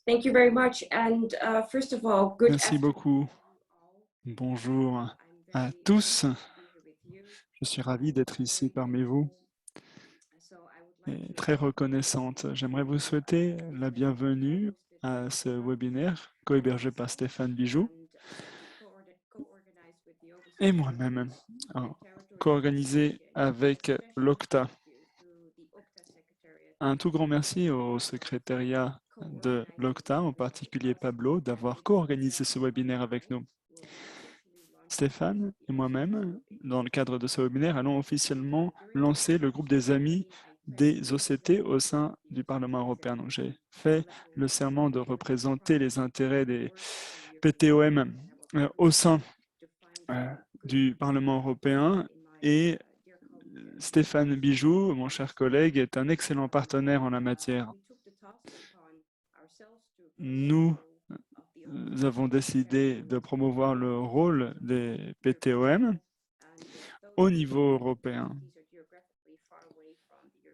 Thank you very much. And first of all, good Merci afternoon. beaucoup. Bonjour à tous. Je suis ravi d'être ici parmi vous et très reconnaissante. J'aimerais vous souhaiter la bienvenue à ce webinaire co-hébergé par Stéphane Bijoux et moi-même, co-organisé avec l'OCTA. Un tout grand merci au secrétariat de l'OCTA, en particulier Pablo, d'avoir co-organisé ce webinaire avec nous. Stéphane et moi-même, dans le cadre de ce webinaire, allons officiellement lancer le groupe des amis des OCT au sein du Parlement européen. Donc, j'ai fait le serment de représenter les intérêts des PTOM au sein du Parlement européen et Stéphane Bijoux, mon cher collègue, est un excellent partenaire en la matière. Nous avons décidé de promouvoir le rôle des PTOM au niveau européen.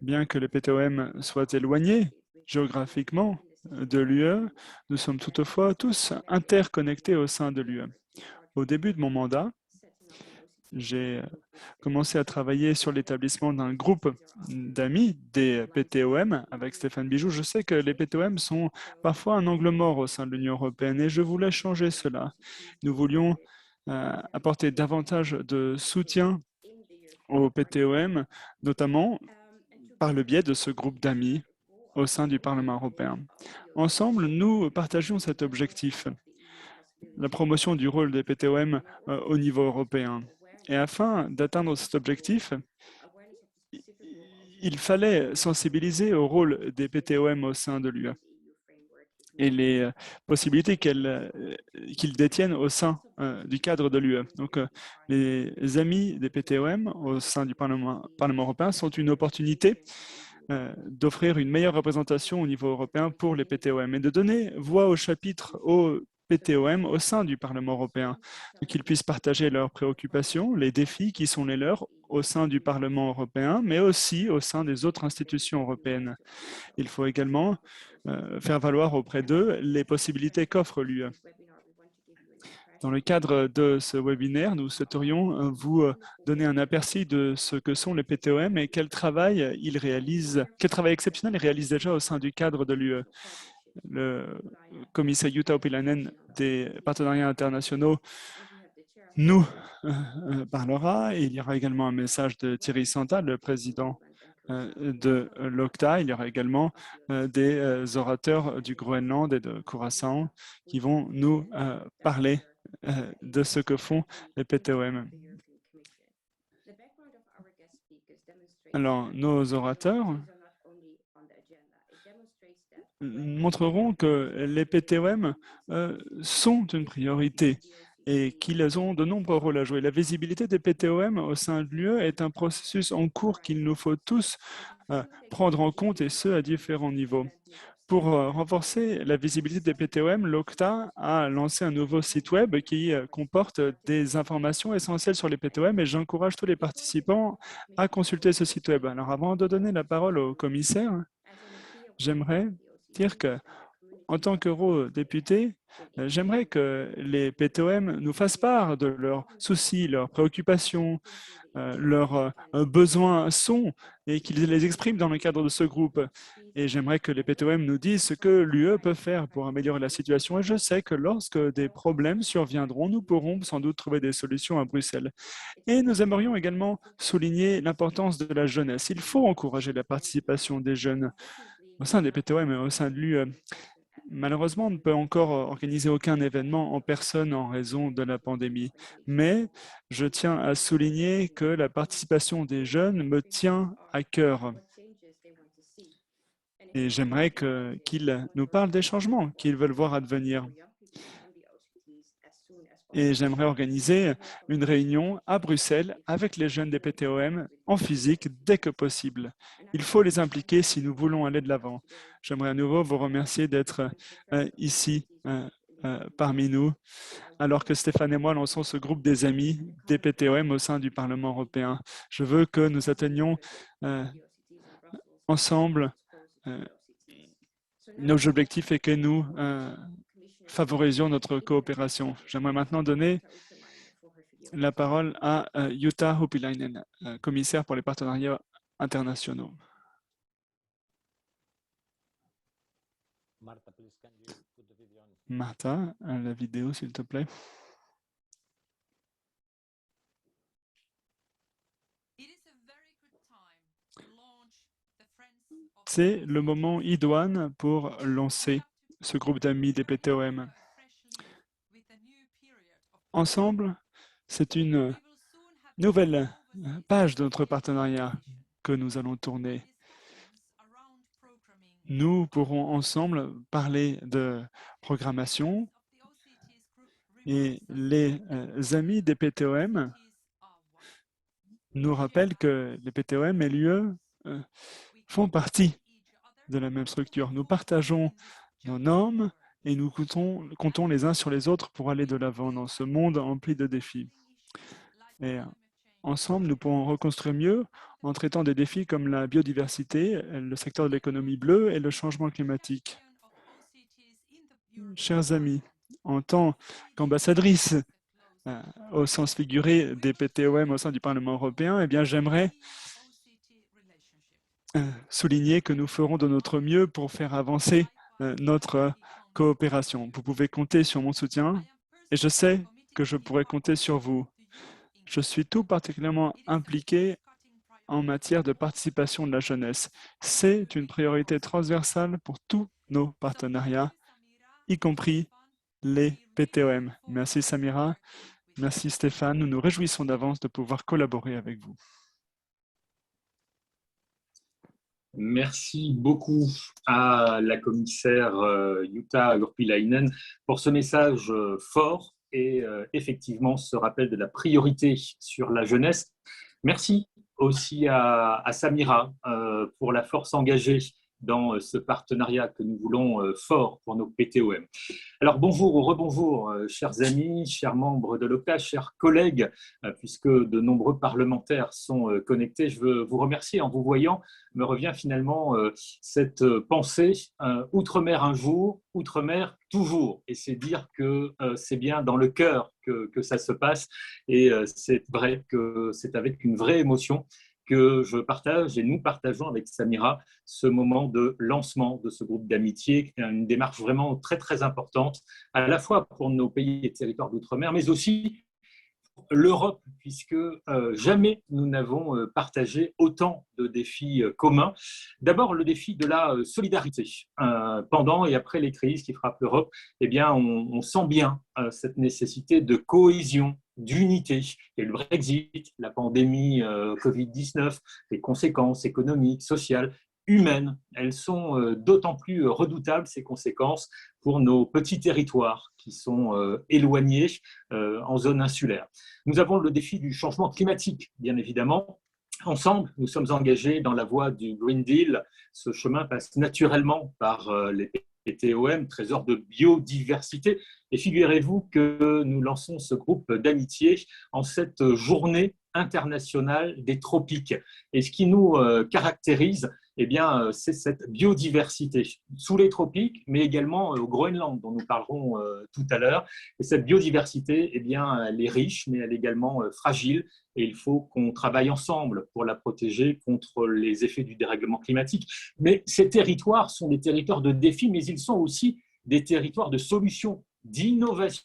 Bien que les PTOM soient éloignés géographiquement de l'UE, nous sommes toutefois tous interconnectés au sein de l'UE. Au début de mon mandat, j'ai commencé à travailler sur l'établissement d'un groupe d'amis des PTOM avec Stéphane Bijoux. Je sais que les PTOM sont parfois un angle mort au sein de l'Union européenne et je voulais changer cela. Nous voulions apporter davantage de soutien aux PTOM, notamment par le biais de ce groupe d'amis au sein du Parlement européen. Ensemble, nous partageons cet objectif, la promotion du rôle des PTOM au niveau européen. Et afin d'atteindre cet objectif, il fallait sensibiliser au rôle des PTOM au sein de l'UE et les possibilités qu'ils détiennent au sein du cadre de l'UE. Donc, les amis des PTOM au sein du Parlement européen sont une opportunité d'offrir une meilleure représentation au niveau européen pour les PTOM et de donner voix au chapitre aux PTOM au sein du Parlement européen, pour qu'ils puissent partager leurs préoccupations, les défis qui sont les leurs au sein du Parlement européen, mais aussi au sein des autres institutions européennes. Il faut également faire valoir auprès d'eux les possibilités qu'offre l'UE. Dans le cadre de ce webinaire, nous souhaiterions vous donner un aperçu de ce que sont les PTOM et quel travail exceptionnel ils réalisent déjà au sein du cadre de l'UE. Le commissaire Jutta Urpilainen des partenariats internationaux nous parlera. Il y aura également un message de Thierry Santa, le président de l'OCTA. Il y aura également des orateurs du Groenland et de Curaçao qui vont nous parler de ce que font les PTOM. Alors, nos orateurs montreront que les PTOM sont une priorité et qu'ils ont de nombreux rôles à jouer. La visibilité des PTOM au sein de l'UE est un processus en cours qu'il nous faut tous prendre en compte, et ce, à différents niveaux. Pour renforcer la visibilité des PTOM, l'OCTA a lancé un nouveau site web qui comporte des informations essentielles sur les PTOM et j'encourage tous les participants à consulter ce site web. Alors, avant de donner la parole au commissaire, j'aimerais dire que, en tant qu'eurodéputé, j'aimerais que les PTOM nous fassent part de leurs soucis, leurs préoccupations, leurs besoins sont et qu'ils les expriment dans le cadre de ce groupe. Et j'aimerais que les PTOM nous disent ce que l'UE peut faire pour améliorer la situation. Et je sais que lorsque des problèmes surviendront, nous pourrons sans doute trouver des solutions à Bruxelles. Et nous aimerions également souligner l'importance de la jeunesse. Il faut encourager la participation des jeunes au sein des PTOM et au sein de l'UE. Malheureusement, on ne peut encore organiser aucun événement en personne en raison de la pandémie. Mais je tiens à souligner que la participation des jeunes me tient à cœur. Et j'aimerais qu'ils nous parlent des changements qu'ils veulent voir advenir. Et j'aimerais organiser une réunion à Bruxelles avec les jeunes des PTOM en physique dès que possible. Il faut les impliquer si nous voulons aller de l'avant. J'aimerais à nouveau vous remercier d'être ici parmi nous, alors que Stéphane et moi lançons ce groupe des amis des PTOM au sein du Parlement européen. Je veux que nous atteignions ensemble nos objectifs et que nous favorisions notre coopération. J'aimerais maintenant donner la parole à Jutta Urpilainen, commissaire pour les partenariats internationaux. Martha, la vidéo, s'il te plaît. C'est le moment idoine pour lancer ce groupe d'amis des PTOM. Ensemble, c'est une nouvelle page de notre partenariat que nous allons tourner. Nous pourrons ensemble parler de programmation et les amis des PTOM nous rappellent que les PTOM et l'UE font partie de la même structure. Nous partageons nos normes et nous comptons les uns sur les autres pour aller de l'avant dans ce monde empli de défis. Et ensemble, nous pourrons reconstruire mieux en traitant des défis comme la biodiversité, le secteur de l'économie bleue et le changement climatique. Chers amis, en tant qu'ambassadrice au sens figuré des PTOM au sein du Parlement européen, eh bien, j'aimerais souligner que nous ferons de notre mieux pour faire avancer notre coopération. Vous pouvez compter sur mon soutien et je sais que je pourrai compter sur vous. Je suis tout particulièrement impliqué en matière de participation de la jeunesse. C'est une priorité transversale pour tous nos partenariats, y compris les PTOM. Merci Samira, merci Stéphane. Nous nous réjouissons d'avance de pouvoir collaborer avec vous. Merci beaucoup à la commissaire Jutta Urpilainen pour ce message fort et effectivement ce rappel de la priorité sur la jeunesse. Merci aussi à Samira pour la force engagée dans ce partenariat que nous voulons fort pour nos PTOM. Alors bonjour ou rebonjour, chers amis, chers membres de l'OCA, chers collègues, puisque de nombreux parlementaires sont connectés. Je veux vous remercier en vous voyant. Me revient finalement cette pensée, outre-mer un jour, outre-mer toujours. Et c'est dire que c'est bien dans le cœur que ça se passe. Et c'est vrai que c'est avec une vraie émotion que je partage et nous partageons avec Samira ce moment de lancement de ce groupe d'amitié, une démarche vraiment très très importante, à la fois pour nos pays et territoires d'outre-mer, mais aussi pour l'Europe, puisque jamais nous n'avons partagé autant de défis communs. D'abord, le défi de la solidarité. Pendant et après les crises qui frappent l'Europe, eh bien, on sent bien cette nécessité de cohésion, d'unité. Il y a eu le Brexit, la pandémie Covid-19, les conséquences économiques, sociales, humaines. Elles sont d'autant plus redoutables, ces conséquences, pour nos petits territoires qui sont éloignés en zone insulaire. Nous avons le défi du changement climatique, bien évidemment. Ensemble, nous sommes engagés dans la voie du Green Deal. Ce chemin passe naturellement par les PTOM, trésor de biodiversité. Et figurez-vous que nous lançons ce groupe d'amitié en cette journée internationale des tropiques. Et ce qui nous caractérise, eh bien, c'est cette biodiversité sous les tropiques, mais également au Groenland, dont nous parlerons tout à l'heure. Et cette biodiversité, eh bien, elle est riche, mais elle est également fragile. Et il faut qu'on travaille ensemble pour la protéger contre les effets du dérèglement climatique. Mais ces territoires sont des territoires de défis, mais ils sont aussi des territoires de solutions, d'innovation.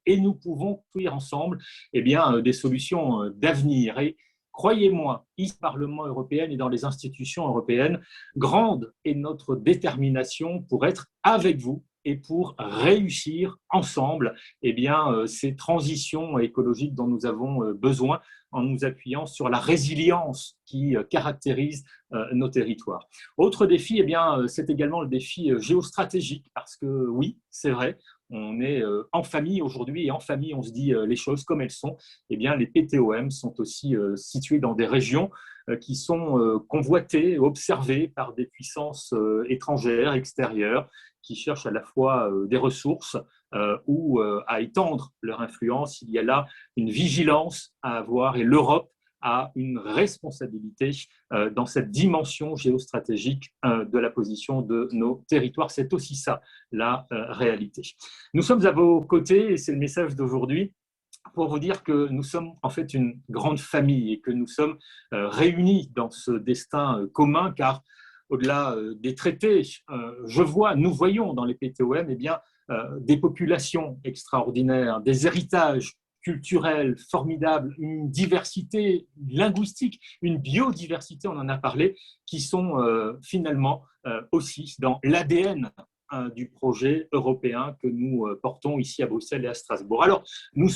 Et nous pouvons construire ensemble eh bien, des solutions d'avenir. Et croyez-moi, ici au Parlement européen et dans les institutions européennes, grande est notre détermination pour être avec vous et pour réussir ensemble eh bien, ces transitions écologiques dont nous avons besoin en nous appuyant sur la résilience qui caractérise nos territoires. Autre défi, eh bien, c'est également le défi géostratégique, parce que oui, c'est vrai, on est en famille aujourd'hui et en famille, on se dit les choses comme elles sont. Eh bien, les PTOM sont aussi situés dans des régions qui sont convoitées, observées par des puissances étrangères, extérieures, qui cherchent à la fois des ressources ou à étendre leur influence. Il y a là une vigilance à avoir et l'Europe a une responsabilité dans cette dimension géostratégique de la position de nos territoires. C'est aussi ça, la réalité. Nous sommes à vos côtés et c'est le message d'aujourd'hui pour vous dire que nous sommes en fait une grande famille et que nous sommes réunis dans ce destin commun, car au-delà des traités, nous voyons dans les PTOM eh bien, des populations extraordinaires, des héritages culturels formidables, une diversité linguistique, une biodiversité, on en a parlé, qui sont finalement aussi dans l'ADN du projet européen que nous portons ici à Bruxelles et à Strasbourg. Alors, nous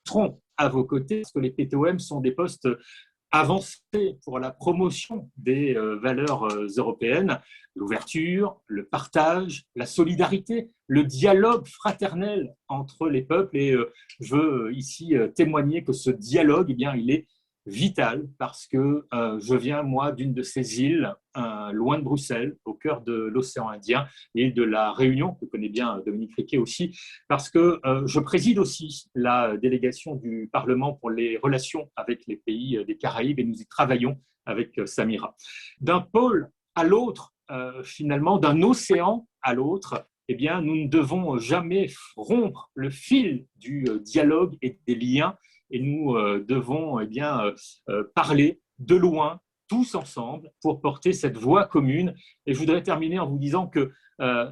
serons à vos côtés parce que les PTOM sont des postes avancés pour la promotion des valeurs européennes, l'ouverture, le partage, la solidarité, le dialogue fraternel entre les peuples. Et je veux ici témoigner que ce dialogue, eh bien, il est vital parce que je viens, moi, d'une de ces îles, loin de Bruxelles, au cœur de l'océan Indien, l'île de la Réunion, que connaît bien Dominique Riquet aussi, parce que je préside aussi la délégation du Parlement pour les relations avec les pays des Caraïbes et nous y travaillons avec Samira. D'un pôle à l'autre, finalement, d'un océan à l'autre, eh bien, nous ne devons jamais rompre le fil du dialogue et des liens et nous devons eh bien, parler de loin, tous ensemble, pour porter cette voix commune. Et je voudrais terminer en vous disant que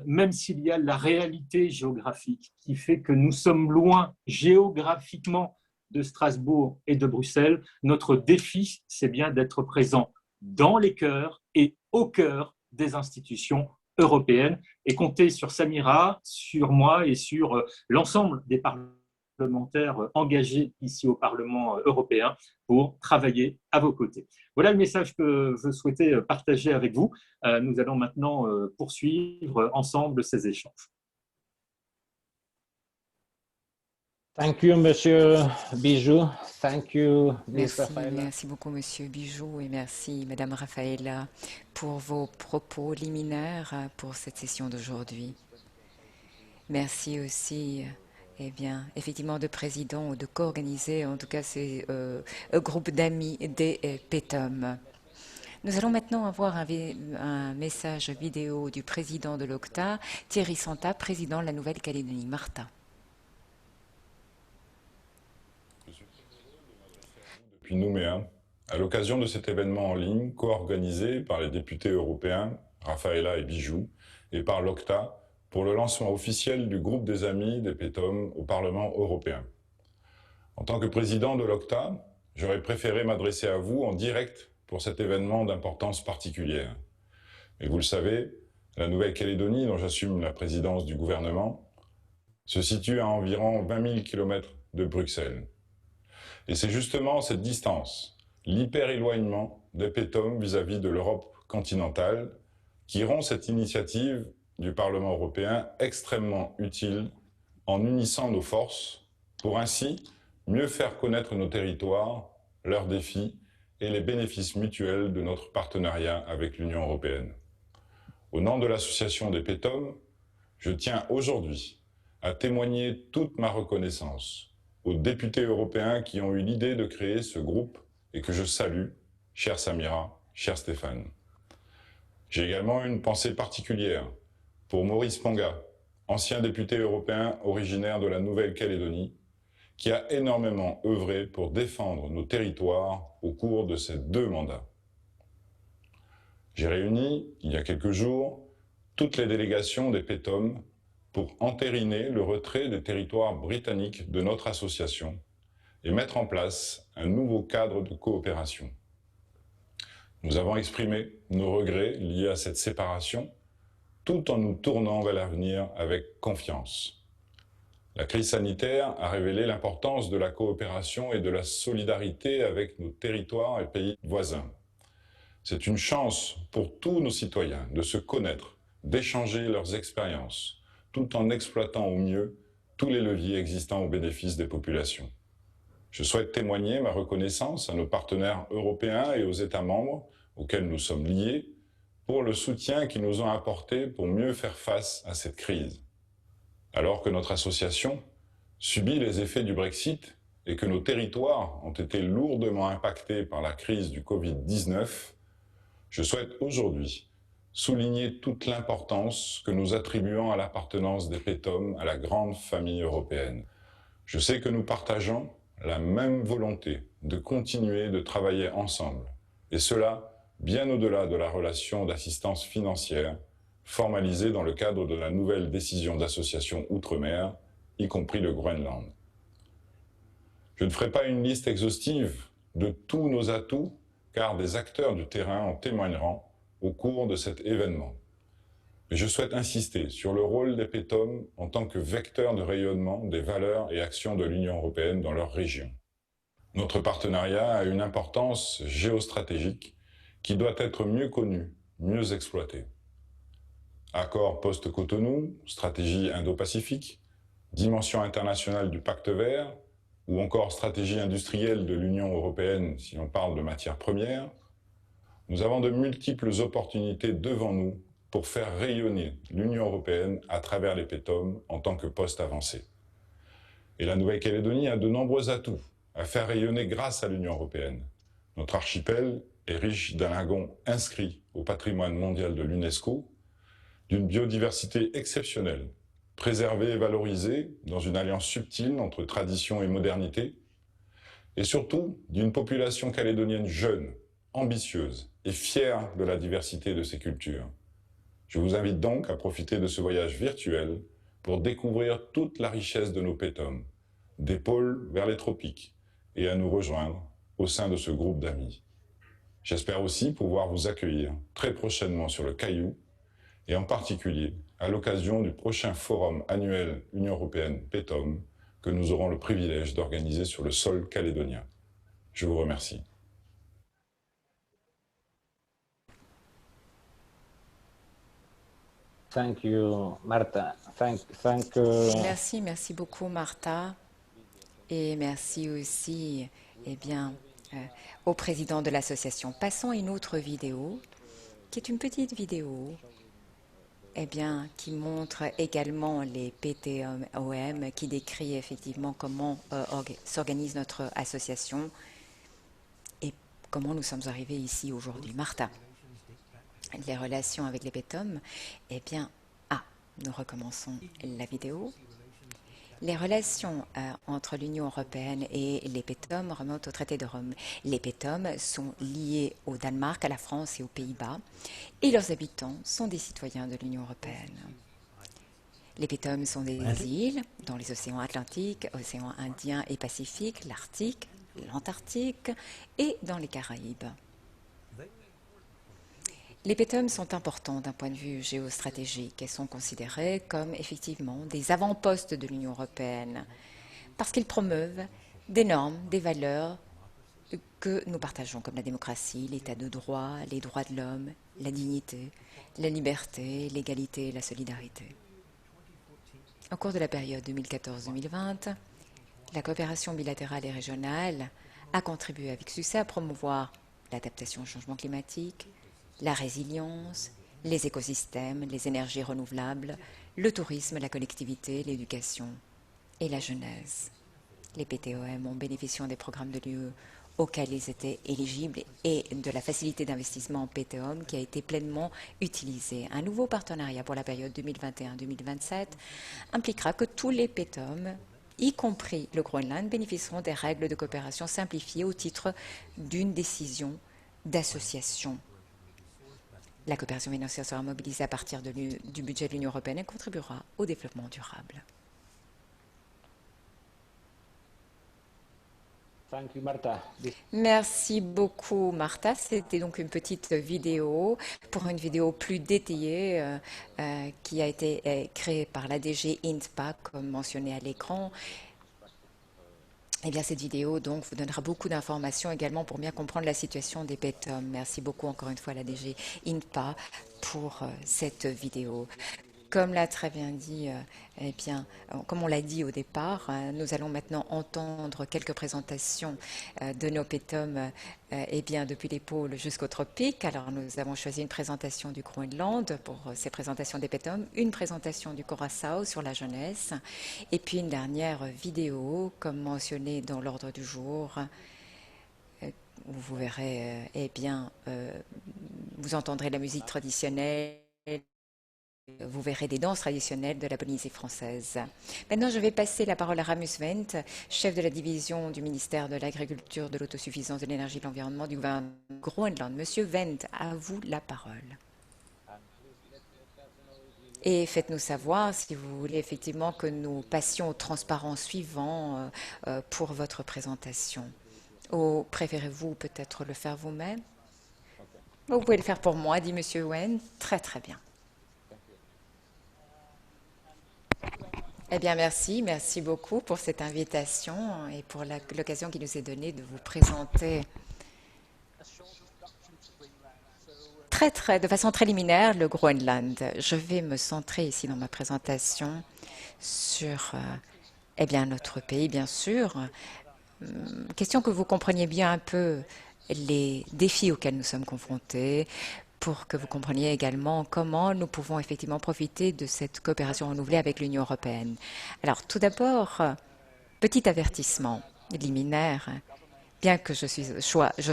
même s'il y a la réalité géographique qui fait que nous sommes loin géographiquement de Strasbourg et de Bruxelles, notre défi, c'est bien d'être présent dans les cœurs et au cœur des institutions européennes et compter sur Samira, sur moi et sur l'ensemble des parlementaires engagés ici au Parlement européen pour travailler à vos côtés. Voilà le message que je souhaitais partager avec vous. Nous allons maintenant poursuivre ensemble ces échanges. Thank you, Monsieur Bijou. Thank you, Ms. Merci beaucoup, Monsieur Bijou, et merci, Madame Raffaella, pour vos propos liminaires pour cette session d'aujourd'hui. Merci aussi, eh bien, effectivement, de président ou de co-organiser, en tout cas, ces groupes d'amis des PTOM. Nous allons maintenant avoir un message vidéo du président de l'OCTA, Thierry Santa, président de la Nouvelle-Calédonie. Martha. Depuis Nouméa, à l'occasion de cet événement en ligne co-organisé par les députés européens Raffaella et Bijou et par l'OCTA pour le lancement officiel du groupe des amis des PTOM au Parlement européen. En tant que président de l'OCTA, j'aurais préféré m'adresser à vous en direct pour cet événement d'importance particulière. Et vous le savez, la Nouvelle-Calédonie, dont j'assume la présidence du gouvernement, se situe à environ 20 000 km de Bruxelles. Et c'est justement cette distance, l'hyper-éloignement des PTOM vis-à-vis de l'Europe continentale, qui rend cette initiative du Parlement européen extrêmement utile en unissant nos forces pour ainsi mieux faire connaître nos territoires, leurs défis et les bénéfices mutuels de notre partenariat avec l'Union européenne. Au nom de l'association des PTOM, je tiens aujourd'hui à témoigner toute ma reconnaissance aux députés européens qui ont eu l'idée de créer ce groupe et que je salue, chère Samira, cher Stéphane. J'ai également une pensée particulière pour Maurice Ponga, ancien député européen originaire de la Nouvelle-Calédonie, qui a énormément œuvré pour défendre nos territoires au cours de ces 2 mandats. J'ai réuni, il y a quelques jours, toutes les délégations des PTOM pour entériner le retrait des territoires britanniques de notre association et mettre en place un nouveau cadre de coopération. Nous avons exprimé nos regrets liés à cette séparation tout en nous tournant vers l'avenir avec confiance. La crise sanitaire a révélé l'importance de la coopération et de la solidarité avec nos territoires et pays voisins. C'est une chance pour tous nos citoyens de se connaître, d'échanger leurs expériences, tout en exploitant au mieux tous les leviers existants au bénéfice des populations. Je souhaite témoigner ma reconnaissance à nos partenaires européens et aux États membres auxquels nous sommes liés pour le soutien qu'ils nous ont apporté pour mieux faire face à cette crise. Alors que notre association subit les effets du Brexit et que nos territoires ont été lourdement impactés par la crise du Covid-19, je souhaite aujourd'hui souligner toute l'importance que nous attribuons à l'appartenance des PETOM à la grande famille européenne. Je sais que nous partageons la même volonté de continuer de travailler ensemble, et cela bien au-delà de la relation d'assistance financière formalisée dans le cadre de la nouvelle décision d'association Outre-mer, y compris le Groenland. Je ne ferai pas une liste exhaustive de tous nos atouts, car des acteurs du terrain en témoigneront au cours de cet événement. Mais je souhaite insister sur le rôle des PETOM en tant que vecteur de rayonnement des valeurs et actions de l'Union européenne dans leur région. Notre partenariat a une importance géostratégique qui doit être mieux connu, mieux exploité. Accord post-Cotonou, stratégie Indo-Pacifique, dimension internationale du Pacte vert, ou encore stratégie industrielle de l'Union européenne si on parle de matières premières, nous avons de multiples opportunités devant nous pour faire rayonner l'Union européenne à travers les PETOM en tant que poste avancé. Et la Nouvelle-Calédonie a de nombreux atouts à faire rayonner grâce à l'Union européenne. Notre archipel est riche d'un lagon inscrit au patrimoine mondial de l'UNESCO, d'une biodiversité exceptionnelle, préservée et valorisée dans une alliance subtile entre tradition et modernité, et surtout d'une population calédonienne jeune, ambitieuse et fière de la diversité de ses cultures. Je vous invite donc à profiter de ce voyage virtuel pour découvrir toute la richesse de nos PETOM, des pôles vers les tropiques, et à nous rejoindre au sein de ce groupe d'amis. J'espère aussi pouvoir vous accueillir très prochainement sur le Caillou, et en particulier à l'occasion du prochain forum annuel Union européenne PETOM que nous aurons le privilège d'organiser sur le sol calédonien. Je vous remercie. Thank you, Marta. Merci beaucoup, Martha. Et merci aussi, au président de l'association. Passons à une autre vidéo, qui est une petite vidéo, qui montre également les PTOM, qui décrit effectivement comment s'organise notre association et comment nous sommes arrivés ici aujourd'hui. Martha, les relations avec les PETOM, nous recommençons la vidéo. Les relations entre l'Union européenne et les PETOM remontent au traité de Rome. Les PETOM sont liés au Danemark, à la France et aux Pays-Bas, et leurs habitants sont des citoyens de l'Union européenne. Les PETOM sont des îles dans les océans Atlantique, océans Indien et Pacifique, l'Arctique, l'Antarctique et dans les Caraïbes. Les PETOM sont importants d'un point de vue géostratégique et sont considérés comme effectivement des avant-postes de l'Union européenne parce qu'ils promeuvent des normes, des valeurs que nous partageons comme la démocratie, l'état de droit, les droits de l'homme, la dignité, la liberté, l'égalité et la solidarité. Au cours de la période 2014-2020, la coopération bilatérale et régionale a contribué avec succès à promouvoir l'adaptation au changement climatique, la résilience, les écosystèmes, les énergies renouvelables, le tourisme, la collectivité, l'éducation et la jeunesse. Les PTOM ont bénéficié des programmes de l'UE auxquels ils étaient éligibles et de la facilité d'investissement en PTOM qui a été pleinement utilisée. Un nouveau partenariat pour la période 2021-2027 impliquera que tous les PTOM, y compris le Groenland, bénéficieront des règles de coopération simplifiées au titre d'une décision d'association. La coopération financière sera mobilisée à partir du budget de l'Union européenne et contribuera au développement durable. Thank you, Marta. Merci beaucoup, Martha. C'était donc une petite vidéo pour une vidéo plus détaillée qui a été créée par la DG INTPA, comme mentionné à l'écran. Cette vidéo donc vous donnera beaucoup d'informations également pour bien comprendre la situation des PETOM. Merci beaucoup encore une fois à la DG INTPA pour cette vidéo. Comme l'a très bien dit, eh bien, comme on l'a dit au départ, nous allons maintenant entendre quelques présentations de nos pétomes eh bien, depuis les pôles jusqu'aux tropiques. Alors, nous avons choisi une présentation du Groenland pour ces présentations des pétomes, une présentation du Curaçao sur la jeunesse, et puis une dernière vidéo, comme mentionné dans l'ordre du jour, où vous verrez, eh bien, vous entendrez la musique traditionnelle. Vous verrez des danses traditionnelles de la Polynésie française. Maintenant, je vais passer la parole à Rasmus Wendt, chef de la division du ministère de l'Agriculture, de l'Autosuffisance, de l'Énergie et de l'Environnement du gouvernement du Groenland. Monsieur Wendt, à vous la parole. Et faites-nous savoir si vous voulez effectivement que nous passions au transparent suivant pour votre présentation. Ou préférez-vous peut-être le faire vous-même? Vous pouvez le faire pour moi, dit Monsieur Wendt. Très très bien. Eh bien, merci beaucoup pour cette invitation et pour l'occasion qui nous est donnée de vous présenter de façon très liminaire le Groenland. Je vais me centrer ici dans ma présentation sur eh bien, notre pays, bien sûr. Question que vous compreniez bien un peu les défis auxquels nous sommes confrontés, pour que vous compreniez également comment nous pouvons effectivement profiter de cette coopération renouvelée avec l'Union européenne. Alors, tout d'abord, petit avertissement liminaire. Bien que je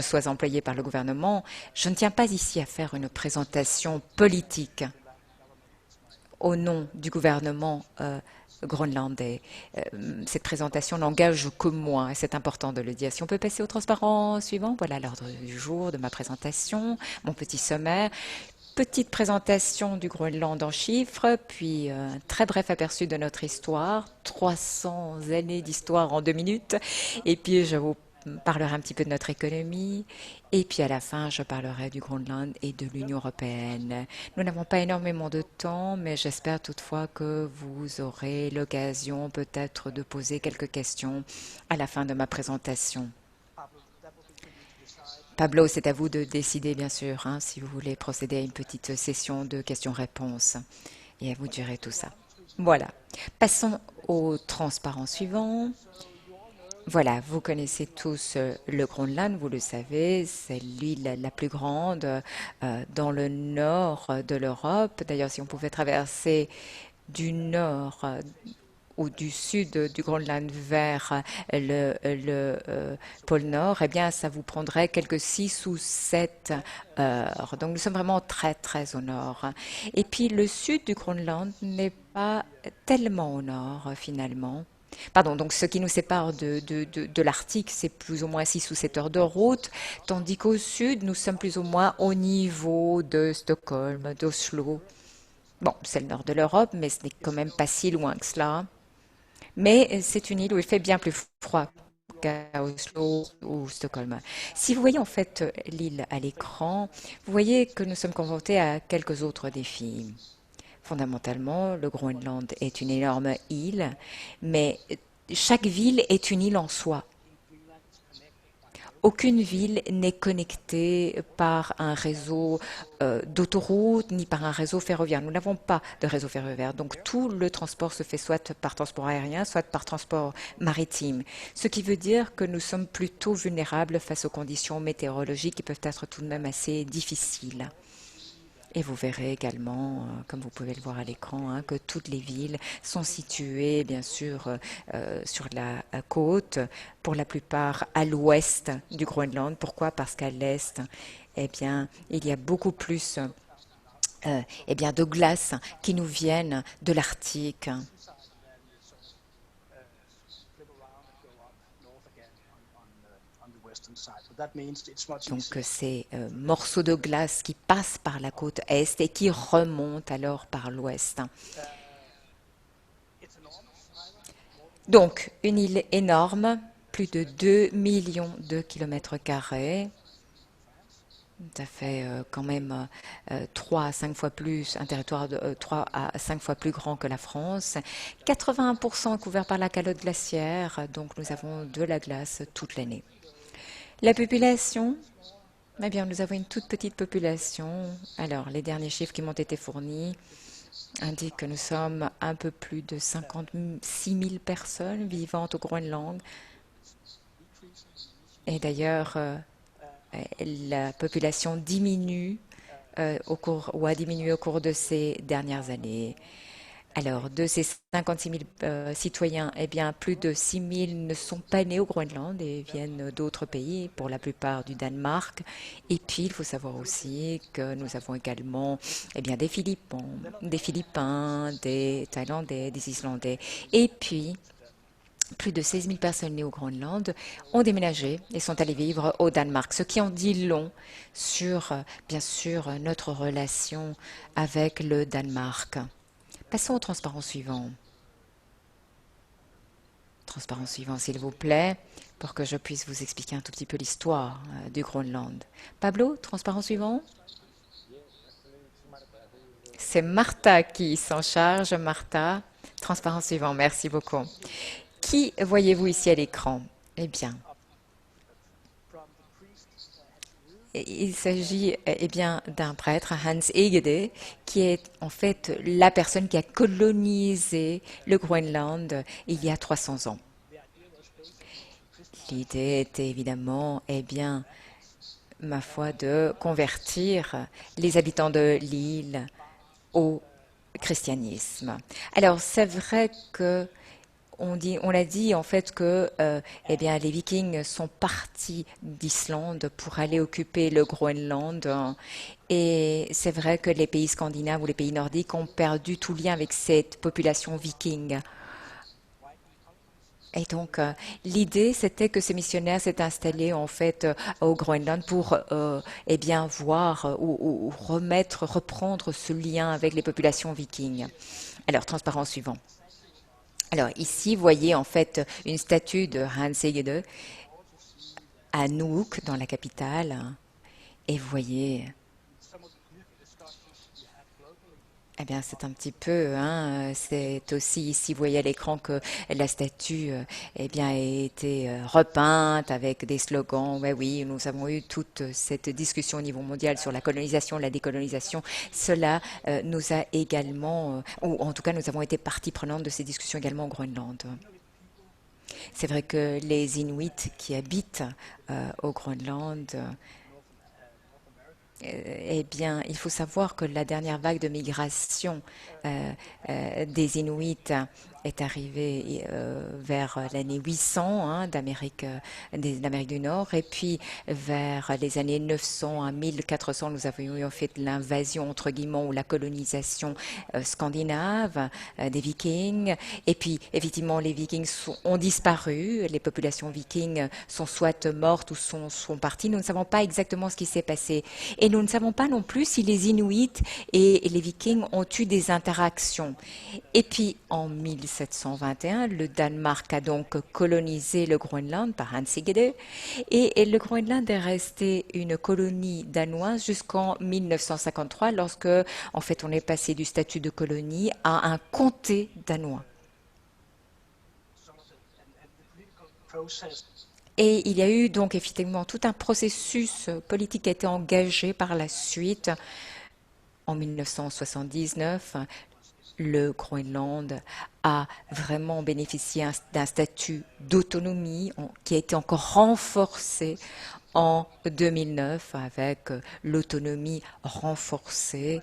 sois employé par le gouvernement, je ne tiens pas ici à faire une présentation politique au nom du gouvernement groenlandais. Cette présentation n'engage que moi, et c'est important de le dire. Si on peut passer au transparent suivant, voilà l'ordre du jour de ma présentation, mon petit sommaire. Petite présentation du Groenland en chiffres, puis un très bref aperçu de notre histoire, 300 années d'histoire en 2 minutes, et puis je vous parlerai un petit peu de notre économie, et puis à la fin, je parlerai du Groenland et de l'Union européenne. Nous n'avons pas énormément de temps, mais j'espère toutefois que vous aurez l'occasion peut-être de poser quelques questions à la fin de ma présentation. Pablo, c'est à vous de décider, bien sûr, hein, si vous voulez procéder à une petite session de questions-réponses, et à vous de gérer tout ça. Voilà. Passons au transparent suivant. Voilà, vous connaissez tous le Groenland, vous le savez, c'est l'île la plus grande dans le nord de l'Europe. D'ailleurs, si on pouvait traverser du nord ou du sud du Groenland vers le pôle Nord, eh bien, ça vous prendrait quelques 6 ou 7 heures. Donc, nous sommes vraiment très au nord. Et puis, le sud du Groenland n'est pas tellement au nord, finalement. Pardon, donc ce qui nous sépare de l'Arctique, c'est plus ou moins 6 ou 7 heures de route, tandis qu'au sud, nous sommes plus ou moins au niveau de Stockholm, d'Oslo. Bon, c'est le nord de l'Europe, mais ce n'est quand même pas si loin que cela. Mais c'est une île où il fait bien plus froid qu'à Oslo ou Stockholm. Si vous voyez en fait l'île à l'écran, vous voyez que nous sommes confrontés à quelques autres défis. Fondamentalement, le Groenland est une énorme île, mais chaque ville est une île en soi. Aucune ville n'est connectée par un réseau d'autoroutes ni par un réseau ferroviaire. Nous n'avons pas de réseau ferroviaire, donc tout le transport se fait soit par transport aérien, soit par transport maritime. Ce qui veut dire que nous sommes plutôt vulnérables face aux conditions météorologiques qui peuvent être tout de même assez difficiles. Et vous verrez également, comme vous pouvez le voir à l'écran, hein, que toutes les villes sont situées, bien sûr, sur la côte, pour la plupart à l'ouest du Groenland. Pourquoi? Parce qu'à l'est, eh bien, il y a beaucoup plus eh bien, de glace qui nous viennent de l'Arctique. Donc ces morceaux de glace qui passent par la côte est et qui remontent alors par l'ouest. Donc une île énorme, plus de 2 millions de kilomètres carrés. Ça fait quand même 3 à 5 fois plus, un territoire de 3 à 5 fois plus grand que la France. 81% couvert par la calotte glaciaire, donc nous avons de la glace toute l'année. La population, eh bien, nous avons une toute petite population. Alors, les derniers chiffres qui m'ont été fournis, indique que nous sommes un peu plus de 56 000 personnes vivant au Groenland. Et d'ailleurs, la population diminue ou a diminué au cours de ces dernières années. Alors, de ces 56 000 citoyens, eh bien, plus de 6 000 ne sont pas nés au Groenland et viennent d'autres pays, pour la plupart du Danemark. Et puis, il faut savoir aussi que nous avons également eh bien, des Philippins, des Thaïlandais, des Islandais. Et puis, plus de 16 000 personnes nées au Groenland ont déménagé et sont allées vivre au Danemark, ce qui en dit long sur, bien sûr, notre relation avec le Danemark. Passons au transparent suivant. Transparent suivant, s'il vous plaît, pour que je puisse vous expliquer un tout petit peu l'histoire du Groenland. Pablo, transparent suivant. C'est Martha qui s'en charge. Martha, transparent suivant, merci beaucoup. Qui voyez-vous ici à l'écran? Eh bien, il s'agit bien d'un prêtre, Hans Egede, qui est en fait la personne qui a colonisé le Groenland il y a 300 ans. L'idée était évidemment, bien, ma foi, de convertir les habitants de l'île au christianisme. Alors, c'est vrai que on a dit en fait que bien, les Vikings sont partis d'Islande pour aller occuper le Groenland. Et c'est vrai que les pays scandinaves ou les pays nordiques ont perdu tout lien avec cette population viking. Et donc, l'idée, c'était que ces missionnaires s'étaient installés en fait au Groenland pour bien voir ou reprendre ce lien avec les populations vikings. Alors, transparent suivant. Alors ici, vous voyez en fait une statue de Hans Egede à Nuuk, dans la capitale. Et vous voyez, eh bien c'est un petit peu, c'est aussi ici, vous voyez à l'écran que la statue bien, a été repeinte avec des slogans. Ouais, oui, nous avons eu toute cette discussion au niveau mondial sur la colonisation, la décolonisation. Cela nous a également, ou en tout cas nous avons été partie prenante de ces discussions également au Groenland. C'est vrai que les Inuits qui habitent au Groenland, eh bien, il faut savoir que la dernière vague de migration des Inuits est arrivée vers l'année 800 d'Amérique du Nord, et puis vers les années 900 à 1400, nous avions eu en fait l'invasion entre guillemets ou la colonisation scandinave des Vikings, et puis effectivement les Vikings ont disparu, les populations vikings sont soit mortes ou sont parties. Nous ne savons pas exactement ce qui s'est passé. Et nous ne savons pas non plus si les Inuits et les Vikings ont eu des interactions. Et puis, en 1721, le Danemark a donc colonisé le Groenland par Hans Egede. Et le Groenland est resté une colonie danoise jusqu'en 1953, lorsque, en fait, on est passé du statut de colonie à un comté danois. Et il y a eu donc effectivement tout un processus politique qui a été engagé par la suite. En 1979, le Groenland a vraiment bénéficié d'un statut d'autonomie qui a été encore renforcé en 2009 avec l'autonomie renforcée,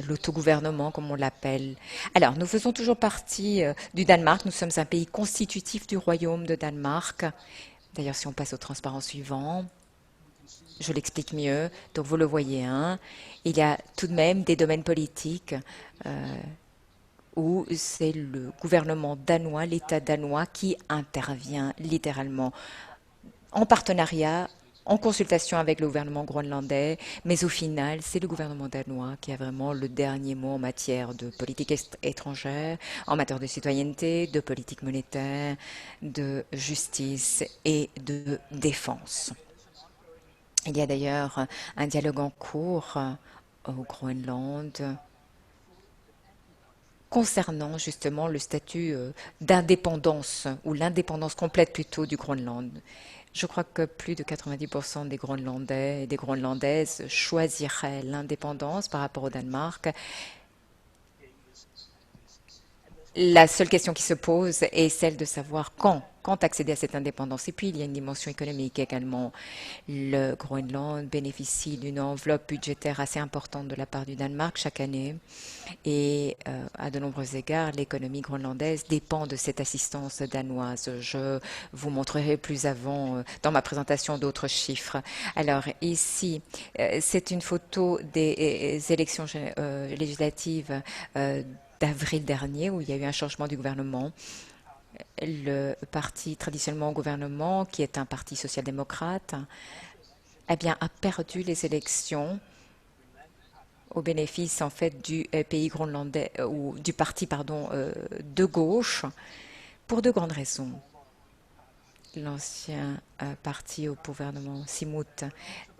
l'autogouvernement comme on l'appelle. Alors, nous faisons toujours partie du Danemark. Nous sommes un pays constitutif du Royaume de Danemark. D'ailleurs, si on passe au transparent suivant, je l'explique mieux. Donc, vous le voyez, il y a tout de même des domaines politiques où c'est le gouvernement danois, l'État danois qui intervient littéralement en partenariat, en consultation avec le gouvernement groenlandais, mais au final, c'est le gouvernement danois qui a vraiment le dernier mot en matière de politique étrangère, en matière de citoyenneté, de politique monétaire, de justice et de défense. Il y a d'ailleurs un dialogue en cours au Groenland concernant justement le statut d'indépendance, ou l'indépendance complète plutôt du Groenland. Je crois que plus de 90% des Groenlandais et des Groenlandaises choisiraient l'indépendance par rapport au Danemark. la seule question qui se pose est celle de savoir quand accéder à cette indépendance. Et puis, il y a une dimension économique également. Le Groenland bénéficie d'une enveloppe budgétaire assez importante de la part du Danemark chaque année. Et à de nombreux égards, l'économie groenlandaise dépend de cette assistance danoise. Je vous montrerai plus avant dans ma présentation d'autres chiffres. Alors ici, c'est une photo des élections législatives d'avril dernier, où il y a eu un changement du gouvernement. Le parti traditionnellement au gouvernement, qui est un parti social-démocrate, eh bien, a perdu les élections au bénéfice en fait du pays groenlandais ou du parti de gauche pour de grandes raisons. L'ancien parti au gouvernement Simut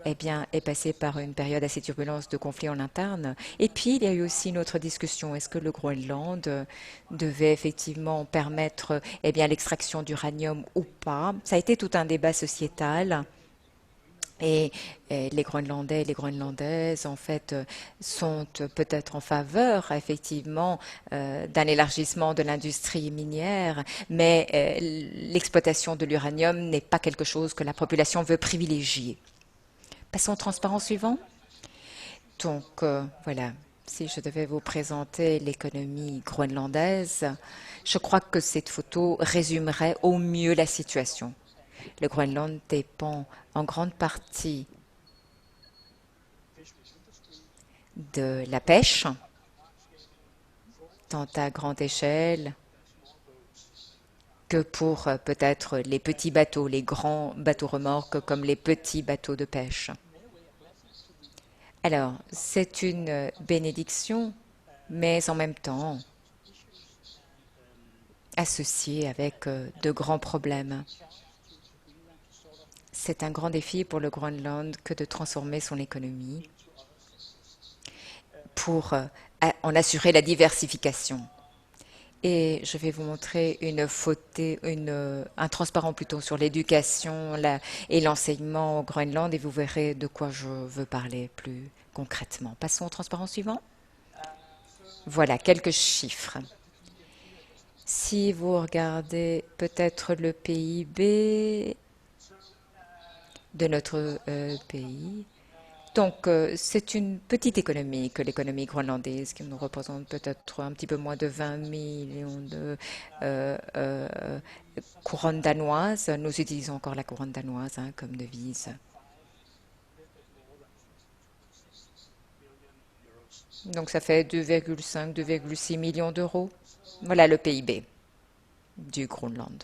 eh bien, est passé par une période assez turbulente de conflits en interne. Et puis, il y a eu aussi une autre discussion. Est-ce que le Groenland devait effectivement permettre eh bien, l'extraction d'uranium ou pas? Ça a été tout un débat sociétal. Et les Groenlandais et les Groenlandaises, en fait, sont peut-être en faveur, effectivement, d'un élargissement de l'industrie minière, mais l'exploitation de l'uranium n'est pas quelque chose que la population veut privilégier. Passons au transparent suivant. Donc, voilà, si je devais vous présenter l'économie groenlandaise, je crois que cette photo résumerait au mieux la situation. Le Groenland dépend en grande partie de la pêche, tant à grande échelle que pour peut-être les petits bateaux, les grands bateaux remorques comme les petits bateaux de pêche. Alors, c'est une bénédiction, mais en même temps associée avec de grands problèmes. C'est un grand défi pour le Groenland que de transformer son économie pour en assurer la diversification. Et je vais vous montrer une photo, un transparent plutôt sur l'éducation et l'enseignement au Groenland et vous verrez de quoi je veux parler plus concrètement. Passons au transparent suivant. Voilà quelques chiffres. Si vous regardez peut-être le PIB de notre pays. Donc, c'est une petite économie que l'économie groenlandaise, qui nous représente peut-être un petit peu moins de 20 millions de couronnes danoises. Nous utilisons encore la couronne danoise comme devise. Donc, ça fait 2,5, 2,6 millions d'euros. Voilà le PIB du Groenland.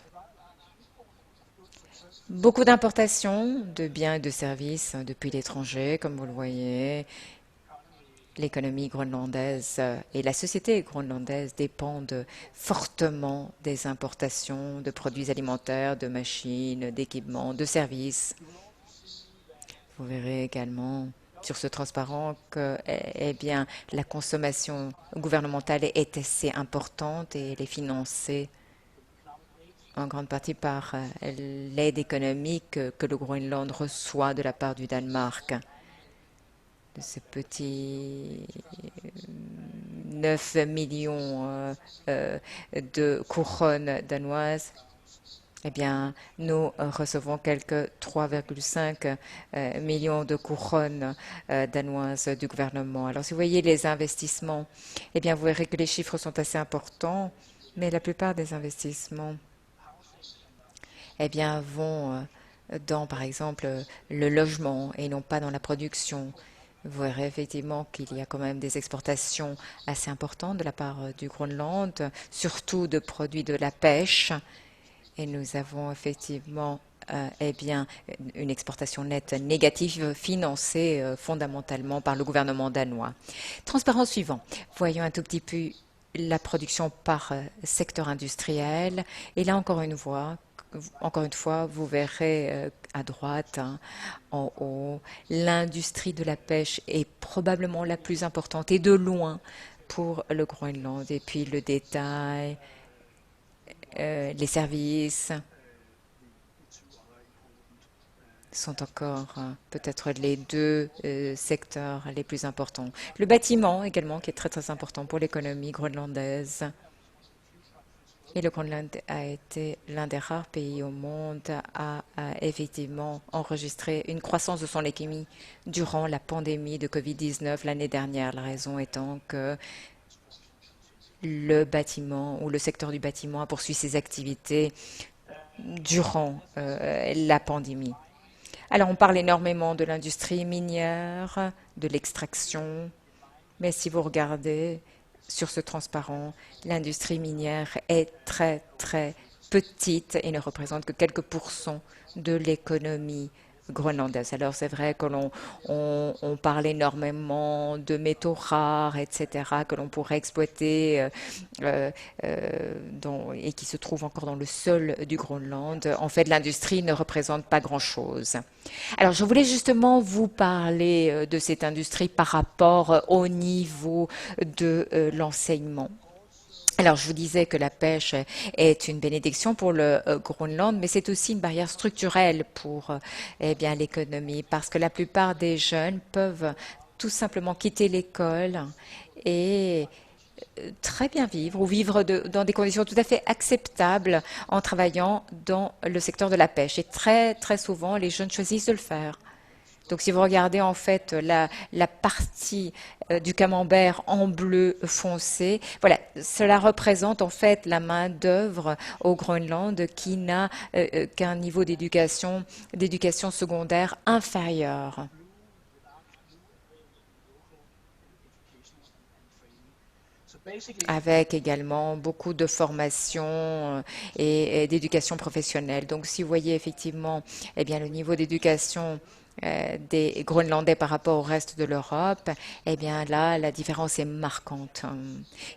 Beaucoup d'importations de biens et de services depuis l'étranger, comme vous le voyez. L'économie groenlandaise et la société groenlandaise dépendent fortement des importations de produits alimentaires, de machines, d'équipements, de services. Vous verrez également sur ce transparent que eh bien, la consommation gouvernementale est assez importante et elle est financée en grande partie par l'aide économique que le Groenland reçoit de la part du Danemark. De ces petits 9 millions de couronnes danoises, eh bien, nous recevons quelques 3,5 millions de couronnes danoises du gouvernement. Alors, si vous voyez les investissements, eh bien, vous verrez que les chiffres sont assez importants, mais la plupart des investissements eh bien, vont dans, par exemple, le logement et non pas dans la production. Vous verrez effectivement qu'il y a quand même des exportations assez importantes de la part du Groenland, surtout de produits de la pêche. Et nous avons effectivement eh bien, une exportation nette négative financée fondamentalement par le gouvernement danois. Transparent suivant. Voyons un tout petit peu la production par secteur industriel. Et là, encore une fois, vous verrez à droite, en haut, l'industrie de la pêche est probablement la plus importante et de loin pour le Groenland. Et puis le détail, les services sont encore peut-être les deux secteurs les plus importants. Le bâtiment également, qui est très très important pour l'économie groenlandaise. Et le Groenland a été l'un des rares pays au monde à effectivement enregistrer une croissance de son économie durant la pandémie de Covid-19 l'année dernière. La raison étant que le bâtiment ou le secteur du bâtiment a poursuivi ses activités durant la pandémie. Alors, on parle énormément de l'industrie minière, de l'extraction, mais si vous regardez sur ce transparent, l'industrie minière est très, très petite et ne représente que quelques pourcents de l'économie groenlandaise. Alors, c'est vrai que on parle énormément de métaux rares, etc., que l'on pourrait exploiter et qui se trouvent encore dans le sol du Groenland. En fait, l'industrie ne représente pas grand-chose. Alors, je voulais justement vous parler de cette industrie par rapport au niveau de l'enseignement. Alors, je vous disais que la pêche est une bénédiction pour le Groenland, mais c'est aussi une barrière structurelle pour l'économie, parce que la plupart des jeunes peuvent tout simplement quitter l'école et très bien vivre ou vivre dans des conditions tout à fait acceptables en travaillant dans le secteur de la pêche. Et très, très souvent, les jeunes choisissent de le faire. Donc, si vous regardez en fait la partie du camembert en bleu foncé, voilà, cela représente en fait la main-d'œuvre au Groenland qui n'a qu'un niveau d'éducation secondaire inférieur. Avec également beaucoup de formation et d'éducation professionnelle. Donc, si vous voyez effectivement le niveau d'éducation des Groenlandais par rapport au reste de l'Europe, là, la différence est marquante.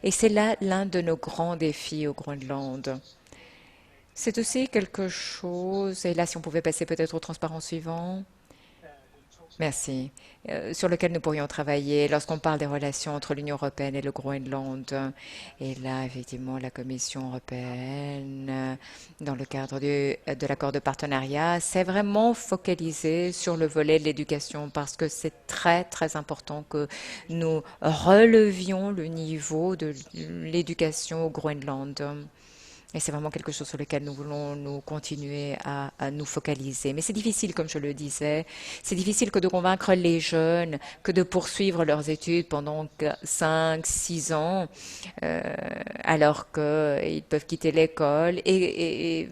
Et c'est là l'un de nos grands défis au Groenland. C'est aussi quelque chose, et là, si on pouvait passer peut-être au transparent suivant. Merci. Sur lequel nous pourrions travailler lorsqu'on parle des relations entre l'Union européenne et le Groenland. Et là, effectivement, la Commission européenne, dans le cadre de l'accord de partenariat, s'est vraiment focalisée sur le volet de l'éducation parce que c'est très, très important que nous relevions le niveau de l'éducation au Groenland. Et c'est vraiment quelque chose sur lequel nous voulons nous continuer à nous focaliser. Mais c'est difficile, comme je le disais. C'est difficile que de convaincre les jeunes que de poursuivre leurs études pendant 5, 6 ans, alors qu'ils peuvent quitter l'école et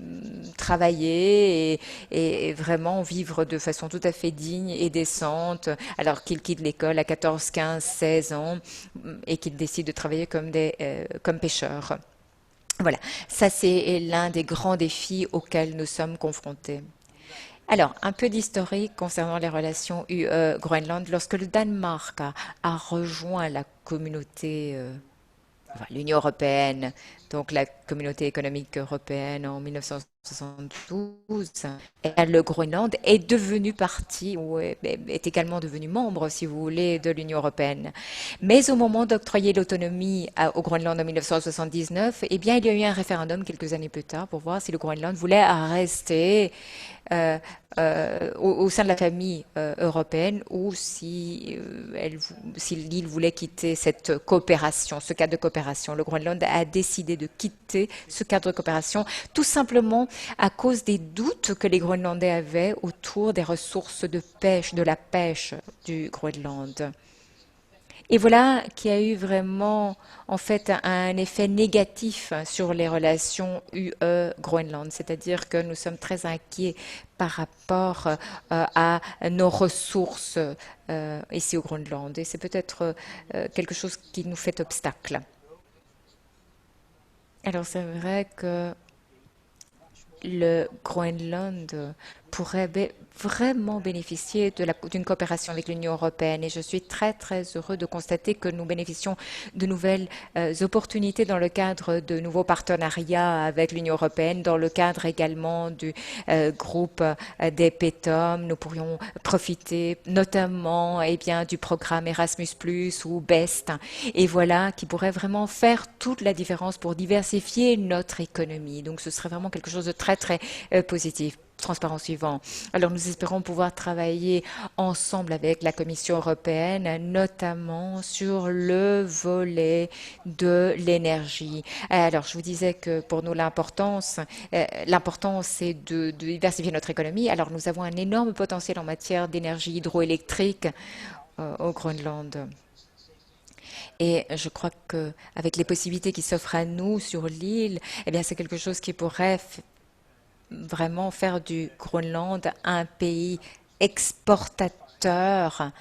travailler et vraiment vivre de façon tout à fait digne et décente, alors qu'ils quittent l'école à 14, 15, 16 ans et qu'ils décident de travailler comme pêcheurs. Voilà, ça c'est l'un des grands défis auxquels nous sommes confrontés. Alors, un peu d'historique concernant les relations UE-Groenland. Lorsque le Danemark a rejoint la communauté, l'Union européenne, donc la communauté économique européenne en 1972, le Groenland est devenu partie, ou est également devenu membre, si vous voulez, de l'Union européenne. Mais au moment d'octroyer l'autonomie au Groenland en 1979, il y a eu un référendum quelques années plus tard pour voir si le Groenland voulait rester au sein de la famille européenne ou si l'île voulait quitter cette coopération, ce cadre de coopération. Le Groenland a décidé de quitter ce cadre de coopération tout simplement à cause des doutes que les Groenlandais avaient autour des ressources de pêche, de la pêche du Groenland. Et voilà qui a eu vraiment, en fait, un effet négatif sur les relations UE-Groenland. C'est-à-dire que nous sommes très inquiets par rapport à nos ressources ici au Groenland. Et c'est peut-être quelque chose qui nous fait obstacle. Alors, c'est vrai que le Groenland pourrait vraiment bénéficier d'une coopération avec l'Union européenne et je suis très très heureux de constater que nous bénéficions de nouvelles opportunités dans le cadre de nouveaux partenariats avec l'Union européenne, dans le cadre également du groupe des PETOM. Nous pourrions profiter notamment du programme Erasmus+ ou BEST et voilà qui pourrait vraiment faire toute la différence pour diversifier notre économie. Donc ce serait vraiment quelque chose de très très positif. transparent suivant. Alors, nous espérons pouvoir travailler ensemble avec la Commission européenne, notamment sur le volet de l'énergie. Alors, je vous disais que pour nous, l'important, c'est de diversifier notre économie. Alors, nous avons un énorme potentiel en matière d'énergie hydroélectrique au Groenland. Et je crois qu'avec les possibilités qui s'offrent à nous sur l'île, eh bien, c'est quelque chose qui pourrait vraiment faire du Groenland un pays exportateur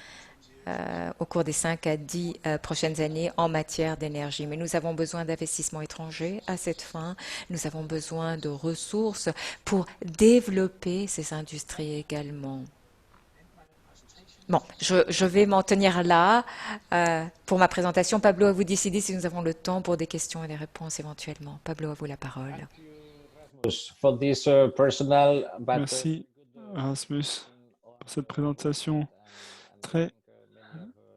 au cours des 5 à 10 prochaines années en matière d'énergie. Mais nous avons besoin d'investissements étrangers à cette fin. Nous avons besoin de ressources pour développer ces industries également. Bon, je vais m'en tenir là pour ma présentation. Pablo, à vous décider si nous avons le temps pour des questions et des réponses éventuellement. Pablo, à vous la parole. For this personal, but, Merci, Rasmus, pour cette présentation très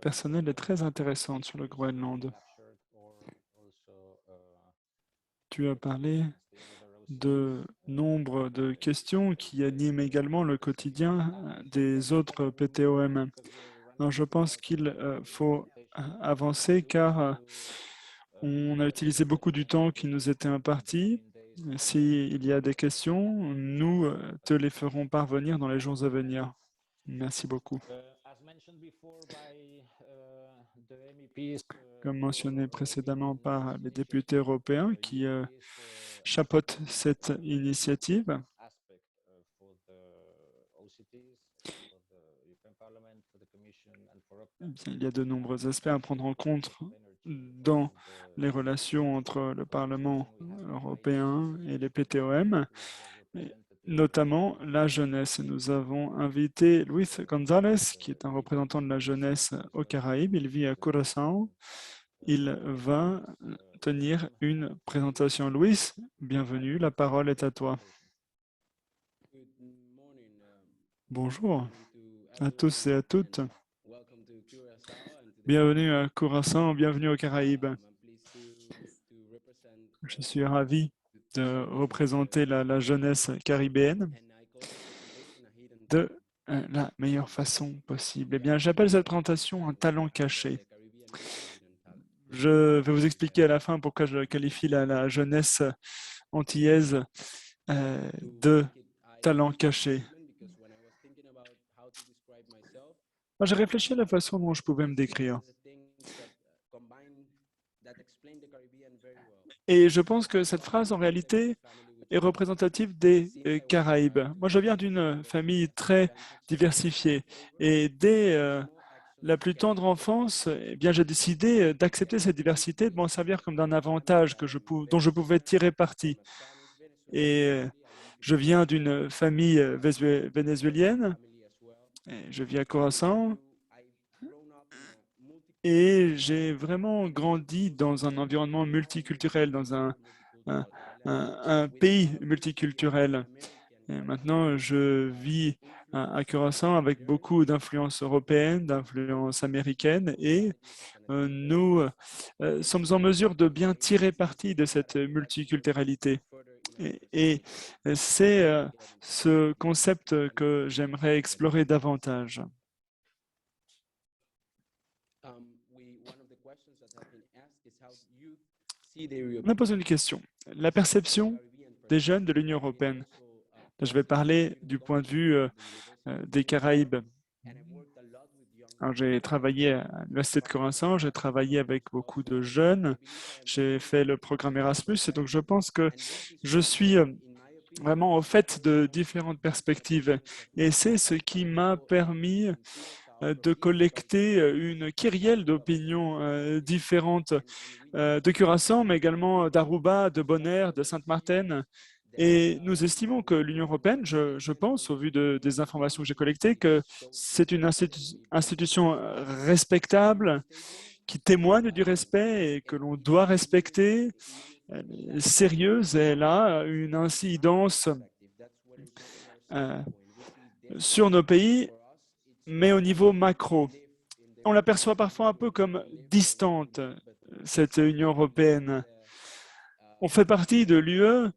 personnelle et très intéressante sur le Groenland. Tu as parlé de nombre de questions qui animent également le quotidien des autres PTOM. Alors, je pense qu'il faut avancer car on a utilisé beaucoup du temps qui nous était imparti. S'il y a des questions, nous te les ferons parvenir dans les jours à venir. Merci beaucoup. Comme mentionné précédemment par les députés européens qui chapeautent cette initiative, il y a de nombreux aspects à prendre en compte dans les relations entre le Parlement européen et les PTOM, notamment la jeunesse. Nous avons invité Luis González, qui est un représentant de la jeunesse aux Caraïbes. Il vit à Curaçao. Il va tenir une présentation. Luis, bienvenue, la parole est à toi. Bonjour à tous et à toutes. Bienvenue à Curaçao, bienvenue aux Caraïbes. Je suis ravi de représenter la jeunesse caribéenne de la meilleure façon possible. Eh bien, j'appelle cette présentation un talent caché. Je vais vous expliquer à la fin pourquoi je qualifie la jeunesse antillaise de talent caché. Moi, j'ai réfléchi à la façon dont je pouvais me décrire. Et je pense que cette phrase, en réalité, est représentative des Caraïbes. Moi, je viens d'une famille très diversifiée. Et dès la plus tendre enfance, eh bien, j'ai décidé d'accepter cette diversité, de m'en servir comme d'un avantage dont je pouvais tirer parti. Et je viens d'une famille vénézuélienne. Je vis à Curaçao. Et j'ai vraiment grandi dans un environnement multiculturel, dans un pays multiculturel. Et maintenant, je vis à Curaçao avec beaucoup d'influences européennes, d'influences américaines, et nous sommes en mesure de bien tirer parti de cette multiculturalité. Et c'est ce concept que j'aimerais explorer davantage. On a posé une question. La perception des jeunes de l'Union européenne. Je vais parler du point de vue des Caraïbes. J'ai travaillé à l'Université de Curaçao, j'ai travaillé avec beaucoup de jeunes, j'ai fait le programme Erasmus, et donc je pense que je suis vraiment au fait de différentes perspectives. Et c'est ce qui m'a permis de collecter une kyrielle d'opinions différentes de Curaçao, mais également d'Aruba, de Bonaire, de Sainte-Martine. Et nous estimons que l'Union européenne, je pense, au vu des informations que j'ai collectées, que c'est une institution respectable, qui témoigne du respect et que l'on doit respecter. Elle est sérieuse et elle a une incidence sur nos pays, mais au niveau macro. On l'aperçoit parfois un peu comme distante, cette Union européenne. On fait partie de l'UE,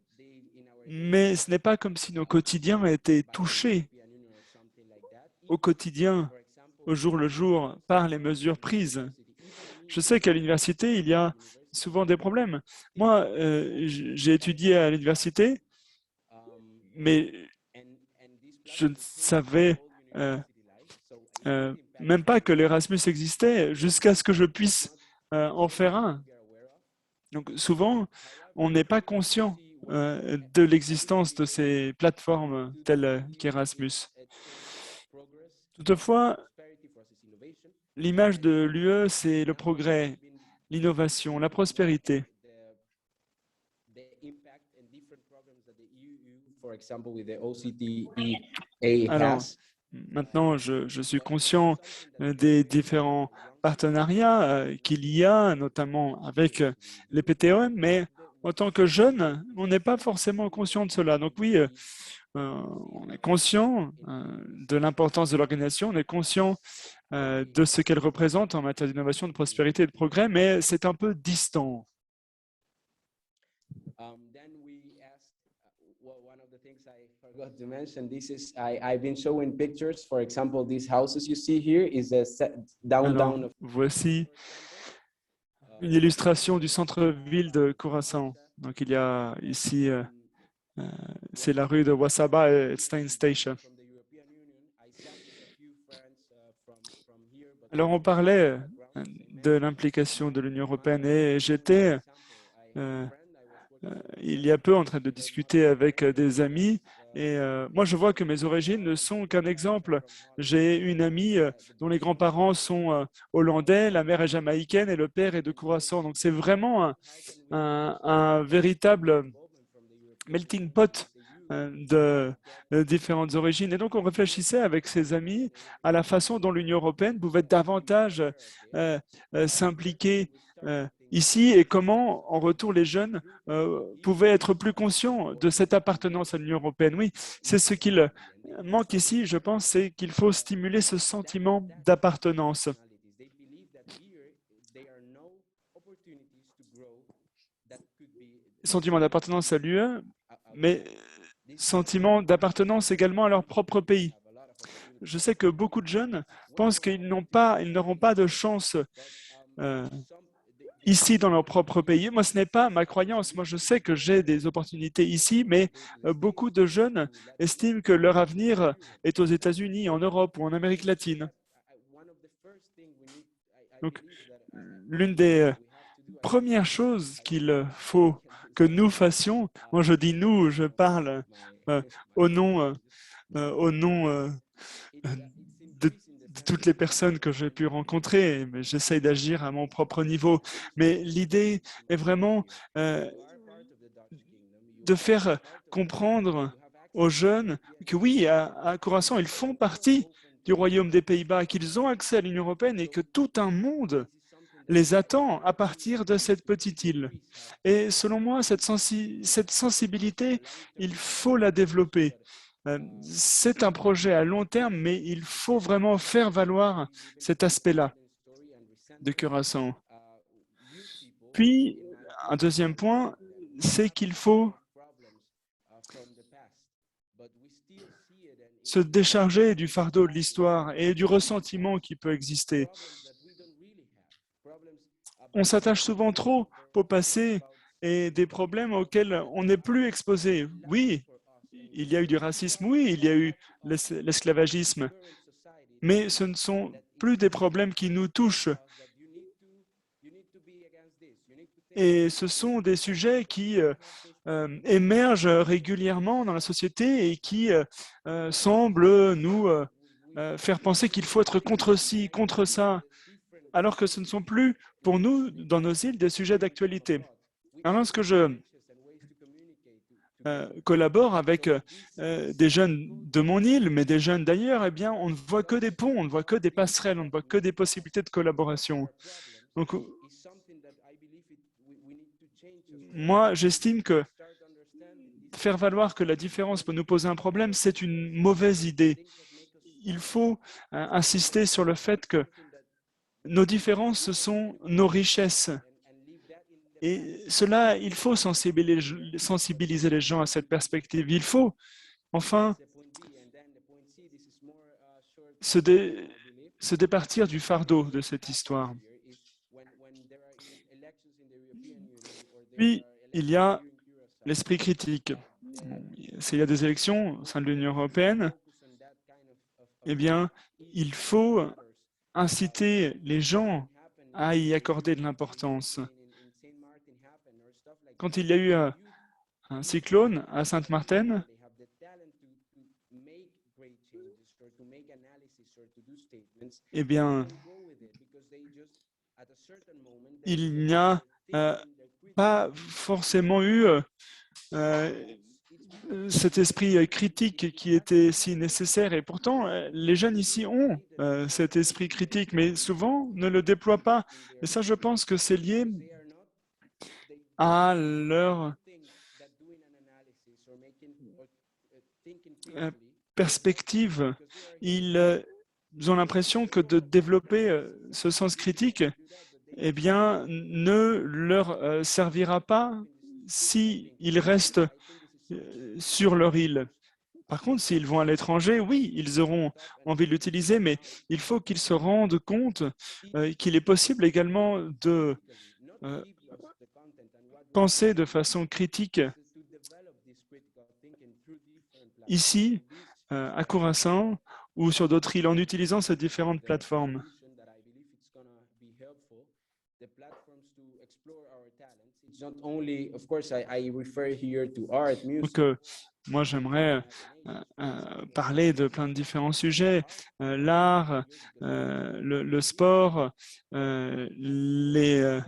Mais ce n'est pas comme si nos quotidiens étaient touchés au quotidien, au jour le jour, par les mesures prises. Je sais qu'à l'université, il y a souvent des problèmes. Moi, j'ai étudié à l'université, mais je ne savais même pas que l'Erasmus existait jusqu'à ce que je puisse en faire un. Donc souvent, on n'est pas conscient de l'existence de ces plateformes telles qu'Erasmus. Toutefois, l'image de l'UE, c'est le progrès, l'innovation, la prospérité. Alors, maintenant, je suis conscient des différents partenariats qu'il y a, notamment avec les PTOM, mais en tant que jeune, on n'est pas forcément conscient de cela. Donc oui, on est conscient de l'importance de l'organisation, on est conscient de ce qu'elle représente en matière d'innovation, de prospérité et de progrès, mais c'est un peu distant. Forgot to mention this is I've been showing pictures. For example, these houses you see here is a downtown Alors, voici une illustration du centre-ville de Curaçao. Donc, il y a ici, c'est la rue de Wasaba et Stein Station. Alors, on parlait de l'implication de l'Union européenne et j'étais il y a peu en train de discuter avec des amis et moi je vois que mes origines ne sont qu'un exemple. J'ai une amie dont les grands-parents sont hollandais, la mère est jamaïcaine et le père est de Curaçao. Donc c'est vraiment un véritable melting pot de différentes origines. Et donc, on réfléchissait avec ses amis à la façon dont l'Union européenne pouvait davantage s'impliquer ici et comment, en retour, les jeunes pouvaient être plus conscients de cette appartenance à l'Union européenne. Oui, c'est ce qu'il manque ici, je pense, c'est qu'il faut stimuler ce sentiment d'appartenance. Sentiment d'appartenance à l'UE, mais sentiment d'appartenance également à leur propre pays. Je sais que beaucoup de jeunes pensent qu'ils n'auront pas de chance ici dans leur propre pays. Moi, ce n'est pas ma croyance. Moi, je sais que j'ai des opportunités ici, mais beaucoup de jeunes estiment que leur avenir est aux États-Unis, en Europe ou en Amérique latine. Donc, l'une des premières choses qu'il faut que nous fassions, moi je dis nous, je parle au nom de toutes les personnes que j'ai pu rencontrer, mais j'essaye d'agir à mon propre niveau. Mais l'idée est vraiment de faire comprendre aux jeunes que oui, à Curaçao, ils font partie du Royaume des Pays-Bas, qu'ils ont accès à l'Union européenne et que tout un monde les attend à partir de cette petite île. Et selon moi, cette sensibilité, il faut la développer. C'est un projet à long terme, mais il faut vraiment faire valoir cet aspect-là de Curaçao. Puis, un deuxième point, c'est qu'il faut se décharger du fardeau de l'histoire et du ressentiment qui peut exister. On s'attache souvent trop au passé et des problèmes auxquels on n'est plus exposé. Oui, il y a eu du racisme, oui, il y a eu l'esclavagisme, mais ce ne sont plus des problèmes qui nous touchent. Et ce sont des sujets qui émergent régulièrement dans la société et qui semblent nous faire penser qu'il faut être contre ci, contre ça, alors que ce ne sont plus, pour nous, dans nos îles, des sujets d'actualité. Alors, lorsque je collabore avec des jeunes de mon île, mais des jeunes d'ailleurs, eh bien, on ne voit que des ponts, on ne voit que des passerelles, on ne voit que des possibilités de collaboration. Donc, moi, j'estime que faire valoir que la différence peut nous poser un problème, c'est une mauvaise idée. Il faut insister sur le fait que nos différences, ce sont nos richesses. Et cela, il faut sensibiliser les gens à cette perspective. Il faut, enfin, se départir du fardeau de cette histoire. Puis, il y a l'esprit critique. S'il y a des élections au sein de l'Union européenne, eh bien, il faut inciter les gens à y accorder de l'importance. Quand il y a eu un cyclone à Sainte-Martine, eh bien, il n'y a pas forcément eu cet esprit critique qui était si nécessaire. Et pourtant, les jeunes ici ont cet esprit critique, mais souvent ne le déploient pas. Et ça, je pense que c'est lié à leur perspective. Ils ont l'impression que de développer ce sens critique, eh bien, ne leur servira pas s'ils restent sur leur île. Par contre, s'ils vont à l'étranger, oui, ils auront envie de l'utiliser, mais il faut qu'ils se rendent compte qu'il est possible également de penser de façon critique ici, à Curaçao, ou sur d'autres îles, en utilisant ces différentes plateformes. Donc, moi, j'aimerais parler de plein de différents sujets, l'art, le sport, les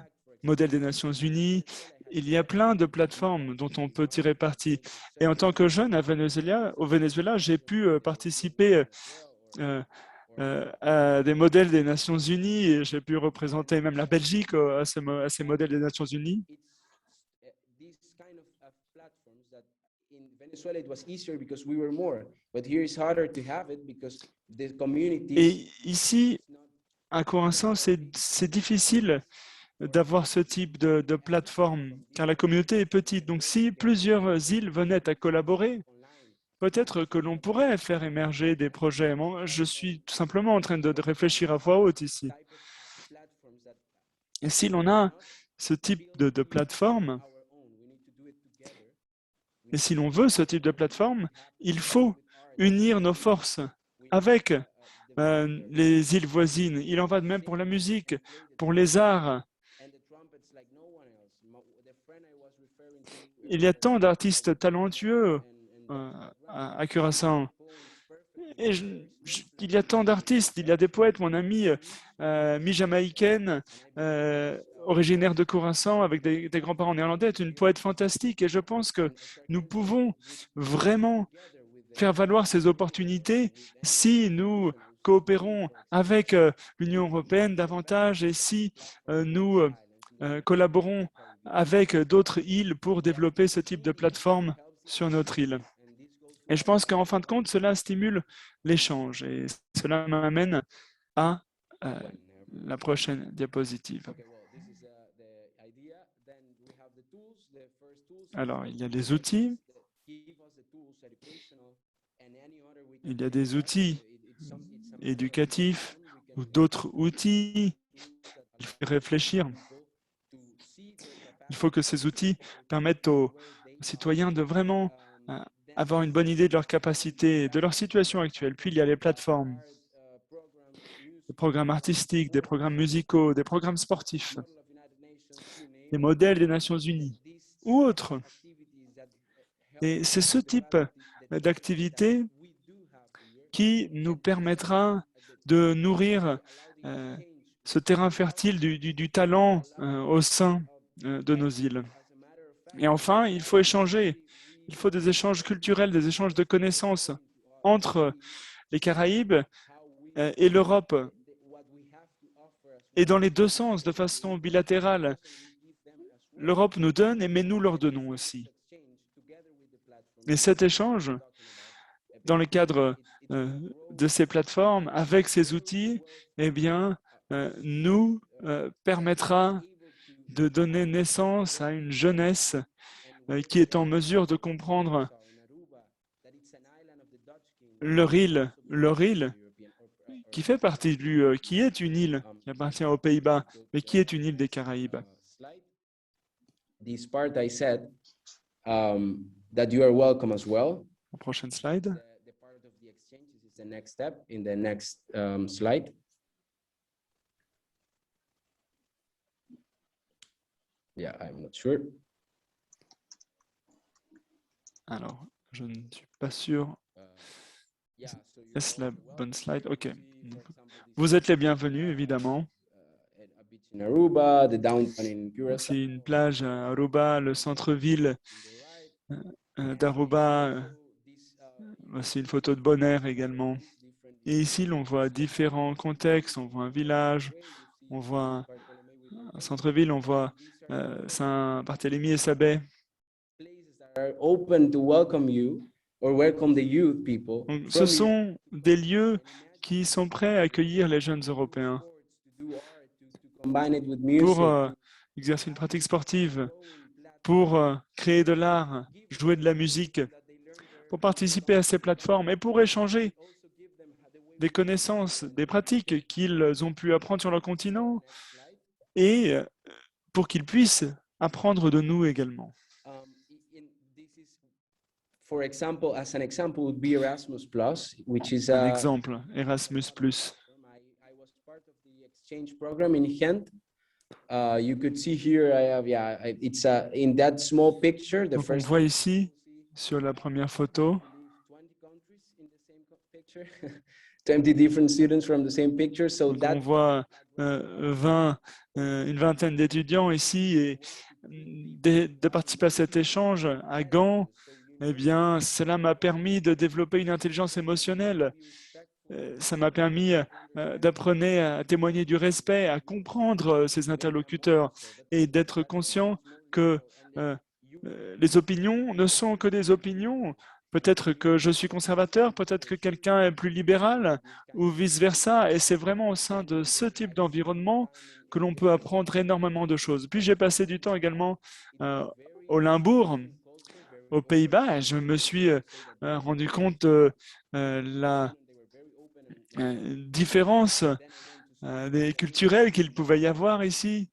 modèles des Nations Unies. Il y a plein de plateformes dont on peut tirer parti. Et en tant que jeune au Venezuela, j'ai pu participer à des modèles des Nations Unies et j'ai pu représenter même la Belgique à ces modèles des Nations Unies. Et ici, à Curaçao, c'est difficile d'avoir ce type de plateforme, car la communauté est petite. Donc, si plusieurs îles venaient à collaborer, peut-être que l'on pourrait faire émerger des projets. Moi, je suis tout simplement en train de réfléchir à voix haute ici. Et si l'on a ce type de plateforme, et si l'on veut ce type de plateforme, il faut unir nos forces avec les îles voisines. Il en va de même pour la musique, pour les arts. Il y a tant d'artistes talentueux à Curaçao. Et il y a tant d'artistes, il y a des poètes, mon ami, mi-jamaïcaine, originaire de Curaçao, avec des grands-parents néerlandais, est une poète fantastique. Et je pense que nous pouvons vraiment faire valoir ces opportunités si nous coopérons avec l'Union européenne davantage et si nous collaborons avec d'autres îles pour développer ce type de plateforme sur notre île. Et je pense qu'en fin de compte, cela stimule l'échange. Et cela m'amène à la prochaine diapositive. Alors, il y a des outils. Il y a des outils éducatifs ou d'autres outils. Il faut réfléchir. Il faut que ces outils permettent aux citoyens de vraiment avoir une bonne idée de leurs capacités, de leur situation actuelle. Puis, il y a les plateformes, des programmes artistiques, des programmes musicaux, des programmes sportifs, des modèles des Nations Unies ou autres. Et c'est ce type d'activité qui nous permettra de nourrir ce terrain fertile du talent au sein de nos îles. Et enfin, il faut échanger. Il faut des échanges culturels, des échanges de connaissances entre les Caraïbes et l'Europe. Et dans les deux sens, de façon bilatérale. L'Europe nous donne, mais nous leur donnons aussi. Et cet échange, dans le cadre de ces plateformes, avec ces outils, eh bien, nous permettra de donner naissance à une jeunesse qui est en mesure de comprendre leur île qui fait partie de l'UE, qui est une île qui appartient aux Pays-Bas, mais qui est une île des Caraïbes. This part I said that you are welcome as well. La prochaine slide. The part of the exchanges is the next step in the next slide. Yeah, I'm not sure. Alors, je ne suis pas sûr. Yeah, so you're Est-ce la also bonne welcome. slide? You OK. see, for example, this Vous êtes les bienvenus, évidemment. a beach in Aruba, the downtown in Curacao. C'est une plage à Aruba, le centre-ville d'Aruba. Voici une photo de Bonaire également. Et ici, l'on voit différents contextes. On voit un village, on voit un centre-ville, on voit Saint-Barthélemy et sa baie. Are open to welcome you or welcome the youth people. Donc, from ce your sont des lieux qui sont prêts à accueillir les jeunes Européens sports, to do art, to combine it with music, pour exercer une pratique sportive, pour créer de l'art, jouer de la musique, pour participer à ces plateformes et pour échanger des connaissances, des pratiques qu'ils ont pu apprendre sur leur continent et pour qu'ils puissent apprendre de nous également. this is, for example, as an example would be Erasmus Plus, which is Un a exemple, Erasmus+. I was part of the exchange program in Ghent. You could see here, I have, it's in that small picture, the Donc, on first voit ici, sur la première photo, 20 countries in the same picture, 20 different students from the same picture. So donc that on voit une vingtaine d'étudiants ici et de participer à cet échange à Gand, eh bien, cela m'a permis de développer une intelligence émotionnelle. Ça m'a permis d'apprendre à témoigner du respect, à comprendre ses interlocuteurs et d'être conscient que les opinions ne sont que des opinions. Peut-être que je suis conservateur, peut-être que quelqu'un est plus libéral ou vice-versa. Et c'est vraiment au sein de ce type d'environnement que l'on peut apprendre énormément de choses. Puis j'ai passé du temps également au Limbourg, aux Pays-Bas, et je me suis rendu compte de la différence culturelle qu'il pouvait y avoir ici.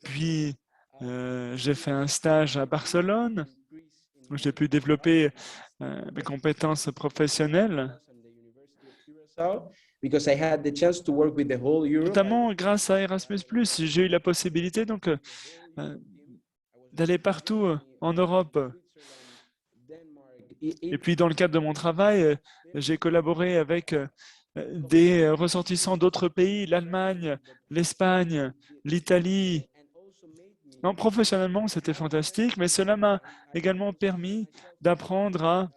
Puis j'ai fait un stage à Barcelone où j'ai pu développer mes compétences professionnelles, because I had the chance to work with the whole Europe. notamment grâce à Erasmus+. J'ai eu la possibilité donc d'aller partout en Europe. Et puis dans le cadre de mon travail, j'ai collaboré avec des ressortissants d'autres pays, l'Allemagne, l'Espagne, l'Italie. Non, professionnellement, c'était fantastique, mais cela m'a également permis d'apprendre à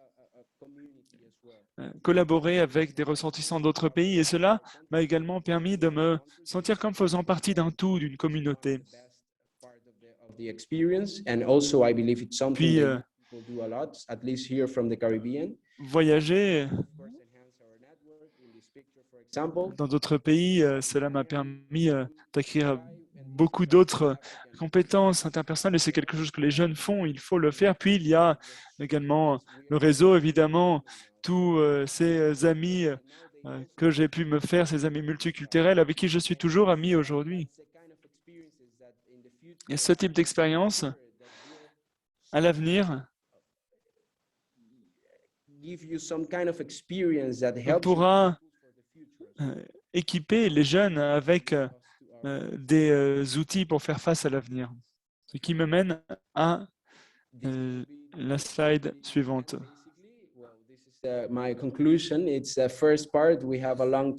collaborer avec des ressortissants d'autres pays et cela m'a également permis de me sentir comme faisant partie d'un tout, d'une communauté. Puis voyager dans d'autres pays, cela m'a permis d'acquérir beaucoup d'autres compétences interpersonnelles et c'est quelque chose que les jeunes font, il faut le faire. Puis il y a également le réseau, évidemment, tous ces amis que j'ai pu me faire, ces amis multiculturels avec qui je suis toujours ami aujourd'hui. Et ce type d'expérience, à l'avenir, pourra équiper les jeunes avec des outils pour faire face à l'avenir. Ce qui me mène à la slide suivante.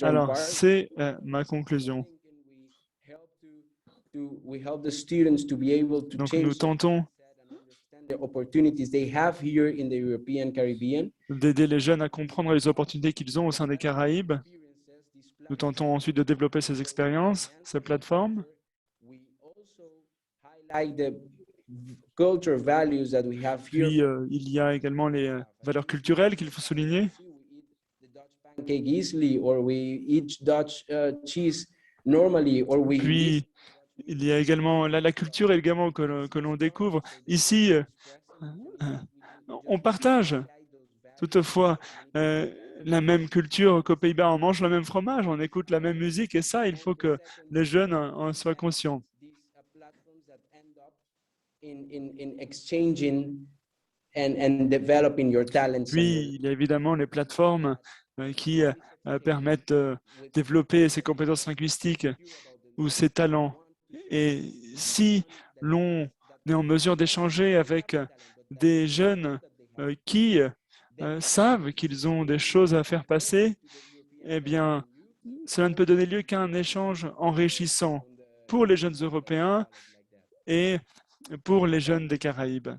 Alors, c'est ma conclusion. Donc, nous tentons d'aider les jeunes à comprendre les opportunités qu'ils ont au sein des Caraïbes. Nous tentons ensuite de développer ces expériences, ces plateformes. Puis, il y a également les valeurs culturelles qu'il faut souligner. Puis, Il y a également la culture également que l'on découvre. Ici, on partage toutefois la même culture qu'aux Pays-Bas. On mange le même fromage, on écoute la même musique et ça, il faut que les jeunes en soient conscients. Puis, il y a évidemment les plateformes qui permettent de développer ses compétences linguistiques ou ses talents. Et si l'on est en mesure d'échanger avec des jeunes qui savent qu'ils ont des choses à faire passer, eh bien, cela ne peut donner lieu qu'à un échange enrichissant pour les jeunes Européens et pour les jeunes des Caraïbes.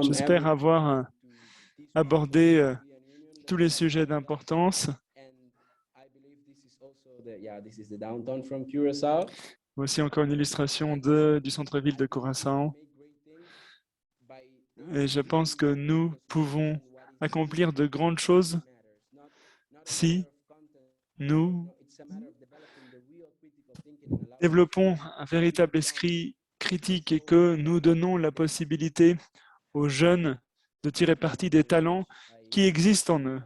J'espère avoir abordé tous les sujets d'importance. Voici encore une illustration du centre-ville de Curaçao. Et je pense que nous pouvons accomplir de grandes choses si nous développons un véritable esprit critique et que nous donnons la possibilité aux jeunes de tirer parti des talents qui existent en eux.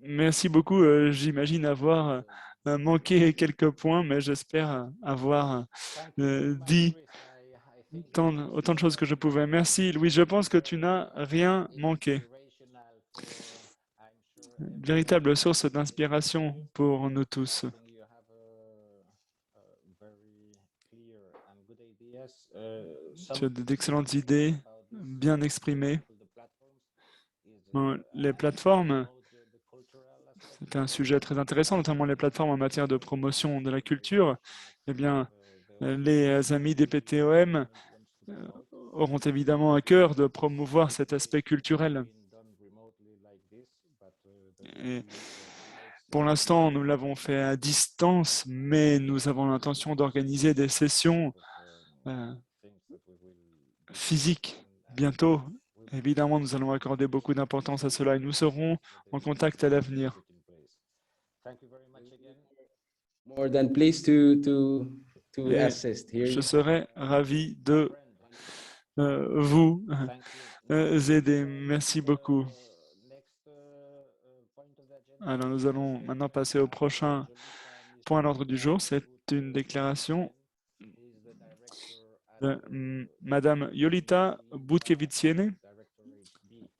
Merci beaucoup. J'imagine avoir manqué quelques points, mais j'espère avoir dit autant de choses que je pouvais. Merci, Louis. Je pense que tu n'as rien manqué. Une véritable source d'inspiration pour nous tous. Tu as d'excellentes idées, bien exprimées. Bon, les plateformes, c'est un sujet très intéressant, notamment les plateformes en matière de promotion de la culture. Eh bien, les amis des PTOM auront évidemment à cœur de promouvoir cet aspect culturel. Et pour l'instant, nous l'avons fait à distance, mais nous avons l'intention d'organiser des sessions physiques bientôt. Évidemment, nous allons accorder beaucoup d'importance à cela et nous serons en contact à l'avenir. Je serai ravi de vous aider. Merci beaucoup. Alors, nous allons maintenant passer au prochain point à l'ordre du jour. C'est une déclaration de Madame Yolita Butkevitsiene,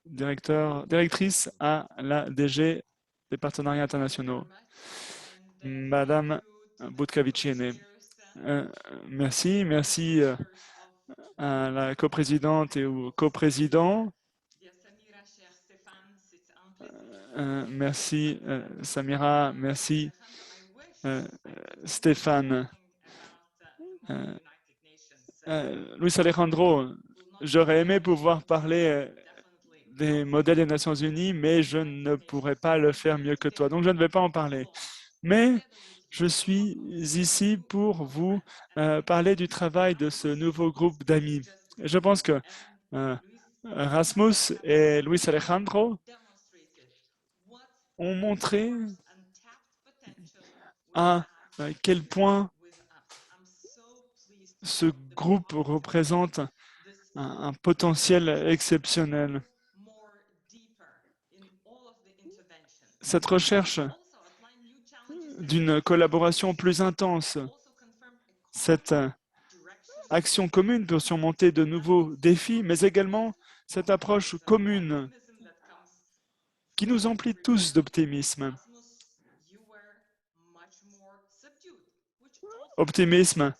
directrice à la DG des partenariats internationaux. Madame Butkevitsiene, merci à la coprésidente et au coprésident. Merci Samira, merci Stéphane. Luis Alejandro, j'aurais aimé pouvoir parler des modèles des Nations Unies, mais je ne pourrais pas le faire mieux que toi, donc je ne vais pas en parler. Mais je suis ici pour vous parler du travail de ce nouveau groupe d'amis. Je pense que Rasmus et Luis Alejandro ont montré à quel point ce groupe représente un potentiel exceptionnel. Cette recherche d'une collaboration plus intense, cette action commune pour surmonter de nouveaux défis, mais également cette approche commune qui nous emplit tous d'optimisme. Optimisme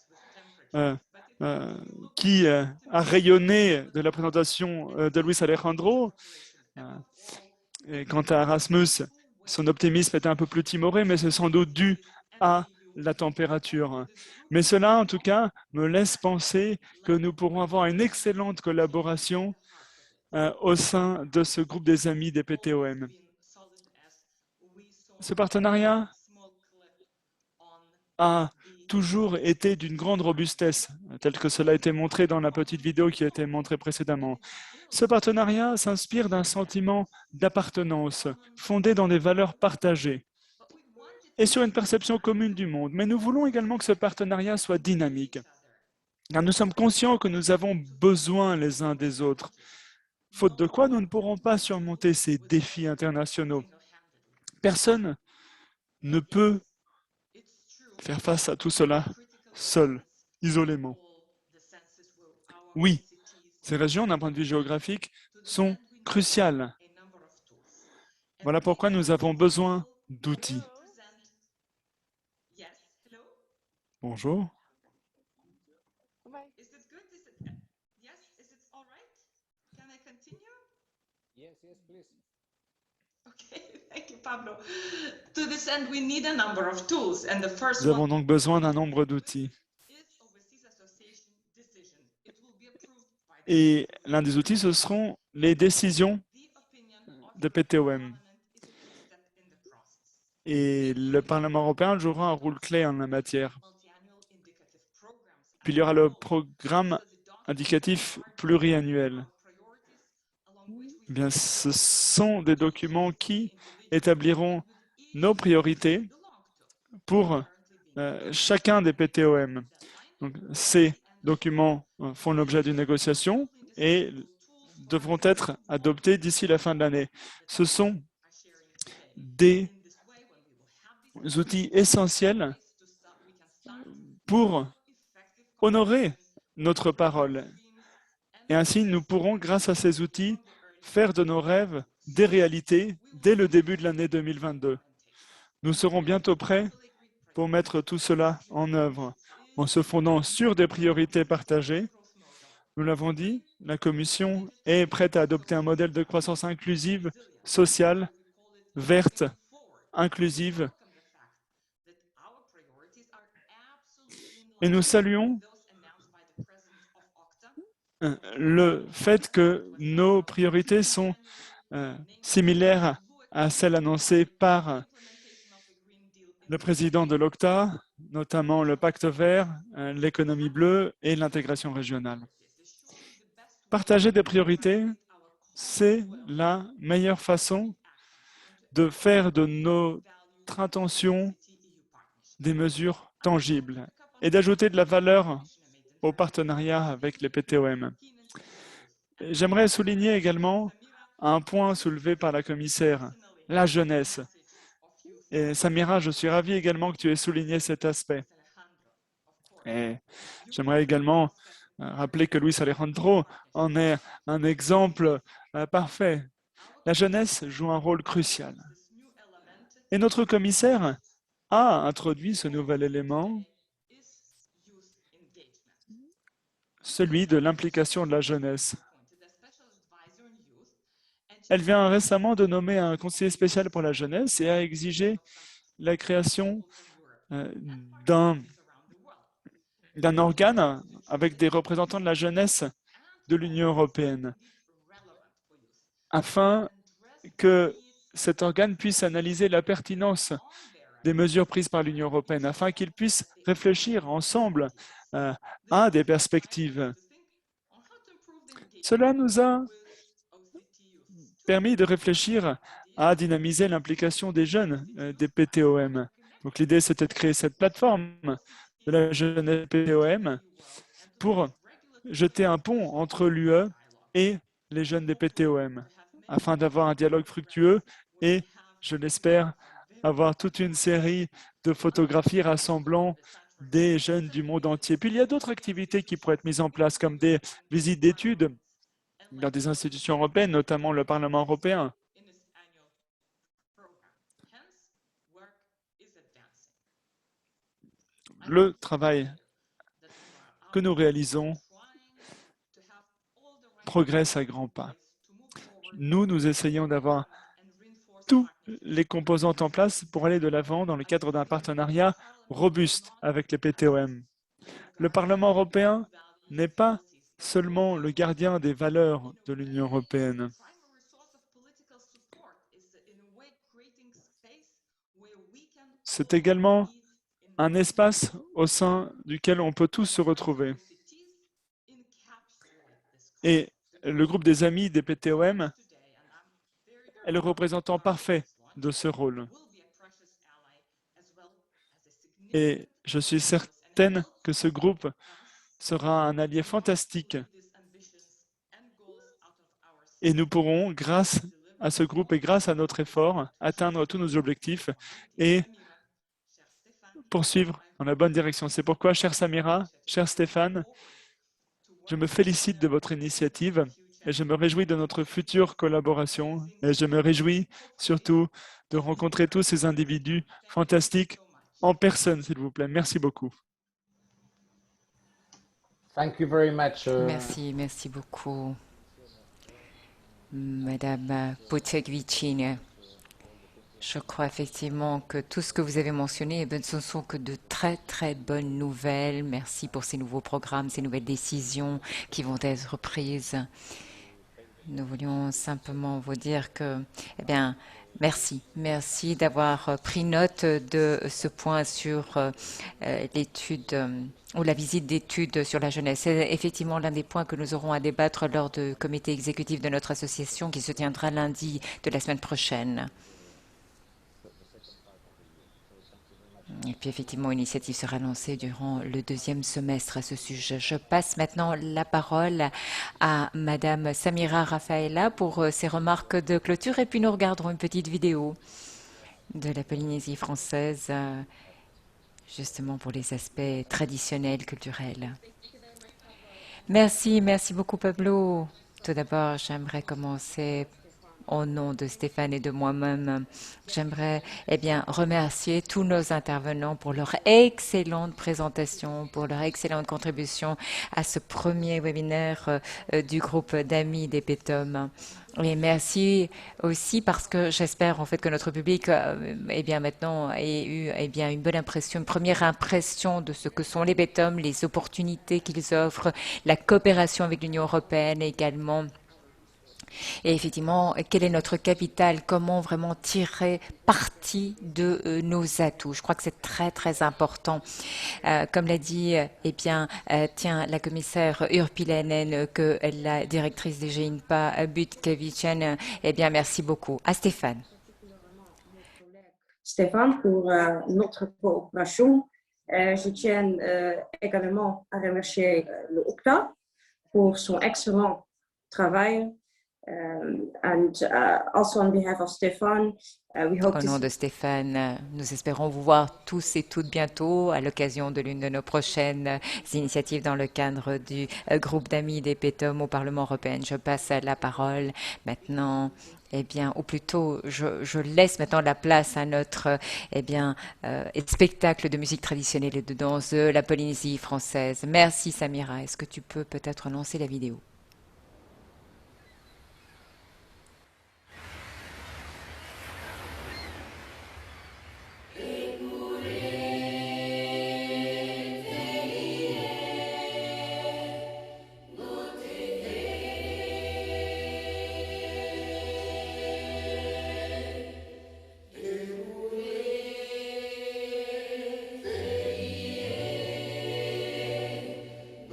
qui a rayonné de la présentation de Luis Alejandro. Et quant à Erasmus, son optimisme était un peu plus timoré, mais c'est sans doute dû à la température. Mais cela, en tout cas, me laisse penser que nous pourrons avoir une excellente collaboration au sein de ce groupe des amis des PTOM. Ce partenariat a toujours été d'une grande robustesse, tel que cela a été montré dans la petite vidéo qui a été montrée précédemment. Ce partenariat s'inspire d'un sentiment d'appartenance fondé dans des valeurs partagées et sur une perception commune du monde. Mais nous voulons également que ce partenariat soit dynamique, car nous sommes conscients que nous avons besoin les uns des autres, faute de quoi nous ne pourrons pas surmonter ces défis internationaux. Personne ne peut faire face à tout cela seul, isolément. Oui, ces régions, d'un point de vue géographique, sont cruciales. Voilà pourquoi nous avons besoin d'outils. Bonjour. Yes, yes, please. Okay, thank you, Pablo. To this end, we need a number of tools, and the first Nous avons one donc besoin d'un nombre d'outils. is Overseas Association decision. It will be approved by Et l'un des outils, ce seront les décisions the opinion of de PTOM. Parliament is a key step in the process. Et le Parlement européen jouera un rôle clé en la matière. Multi-annual indicative programs Puis il y aura le programme indicatif pluriannuel. priorities along which we Eh bien, ce sont des documents qui établiront nos priorités pour chacun des PTOM. Donc, ces documents font l'objet d'une négociation et devront être adoptés d'ici la fin de l'année. Ce sont des outils essentiels pour honorer notre parole. Et ainsi, nous pourrons, grâce à ces outils, faire de nos rêves des réalités dès le début de l'année 2022. Nous serons bientôt prêts pour mettre tout cela en œuvre, en se fondant sur des priorités partagées. Nous l'avons dit, la Commission est prête à adopter un modèle de croissance inclusive, sociale, verte, inclusive. Et nous saluons le fait que nos priorités sont similaires à celles annoncées par le président de l'OCTA, notamment le pacte vert, l'économie bleue et l'intégration régionale. Partager des priorités, c'est la meilleure façon de faire de notre intention des mesures tangibles et d'ajouter de la valeur au partenariat avec les PTOM. J'aimerais souligner également un point soulevé par la commissaire, la jeunesse. Et Samira, je suis ravi également que tu aies souligné cet aspect. Et j'aimerais également rappeler que Luis Alejandro en est un exemple parfait. La jeunesse joue un rôle crucial. Et notre commissaire a introduit ce nouvel élément, celui de l'implication de la jeunesse. Elle vient récemment de nommer un conseiller spécial pour la jeunesse et a exigé la création d'un organe avec des représentants de la jeunesse de l'Union européenne, afin que cet organe puisse analyser la pertinence des mesures prises par l'Union européenne, afin qu'ils puissent réfléchir ensemble à des perspectives. Cela nous a permis de réfléchir à dynamiser l'implication des jeunes des PTOM. Donc l'idée, c'était de créer cette plateforme de la jeunesse PTOM pour jeter un pont entre l'UE et les jeunes des PTOM, afin d'avoir un dialogue fructueux et, je l'espère, avoir toute une série de photographies rassemblant des jeunes du monde entier. Puis il y a d'autres activités qui pourraient être mises en place, comme des visites d'études dans des institutions européennes, notamment le Parlement européen. Le travail que nous réalisons progresse à grands pas. Nous essayons d'avoir tous les composantes en place pour aller de l'avant dans le cadre d'un partenariat robuste avec les PTOM. Le Parlement européen n'est pas seulement le gardien des valeurs de l'Union européenne. C'est également un espace au sein duquel on peut tous se retrouver. Et le groupe des amis des PTOM est le représentant parfait de ce rôle. Et je suis certaine que ce groupe sera un allié fantastique. Et nous pourrons, grâce à ce groupe et grâce à notre effort, atteindre tous nos objectifs et poursuivre dans la bonne direction. C'est pourquoi, chère Samira, cher Stéphane, je me félicite de votre initiative et je me réjouis de notre future collaboration. Et je me réjouis surtout de rencontrer tous ces individus fantastiques en personne, s'il vous plaît. Merci beaucoup. Thank you very much. Merci beaucoup, Madame Poteguicine. Je crois effectivement que tout ce que vous avez mentionné, ce ne sont que de très bonnes nouvelles. Merci pour ces nouveaux programmes, ces nouvelles décisions qui vont être prises. Nous voulions simplement vous dire que, merci d'avoir pris note de ce point sur l'étude ou la visite d'études sur la jeunesse. C'est effectivement l'un des points que nous aurons à débattre lors du comité exécutif de notre association qui se tiendra lundi de la semaine prochaine. Et puis effectivement, une initiative sera lancée durant le deuxième semestre à ce sujet. Je passe maintenant la parole à Madame Samira Rafaela pour ses remarques de clôture et puis nous regarderons une petite vidéo de la Polynésie française, justement pour les aspects traditionnels, culturels. Merci beaucoup Pablo. Tout d'abord, j'aimerais commencer au nom de Stéphane et de moi-même. J'aimerais remercier tous nos intervenants pour leur excellente présentation, pour leur excellente contribution à ce premier webinaire du groupe d'amis des PTOM. Et merci aussi parce que j'espère en fait que notre public maintenant ait eu une bonne impression, une première impression de ce que sont les PTOM, les opportunités qu'ils offrent, la coopération avec l'Union européenne également. Et effectivement, quel est notre capital? Comment vraiment tirer parti de nos atouts? Je crois que c'est très important. Comme l'a dit, la commissaire Urpilainen, que la directrice des GINPA, Butkevician, merci beaucoup. À Stéphane. Stéphane, pour notre coopération. Je tiens également à remercier le OCTA pour son excellent travail. Also on behalf of Stéphane, we hope Au nom de Stéphane, nous espérons vous voir tous et toutes bientôt à l'occasion de l'une de nos prochaines initiatives dans le cadre du groupe d'amis des PTOM au Parlement européen. Je passe la parole maintenant. Ou plutôt, je laisse maintenant la place à notre spectacle de musique traditionnelle et de danse de la Polynésie française. Merci Samira. Est-ce que tu peux peut-être lancer la vidéo?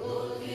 Oh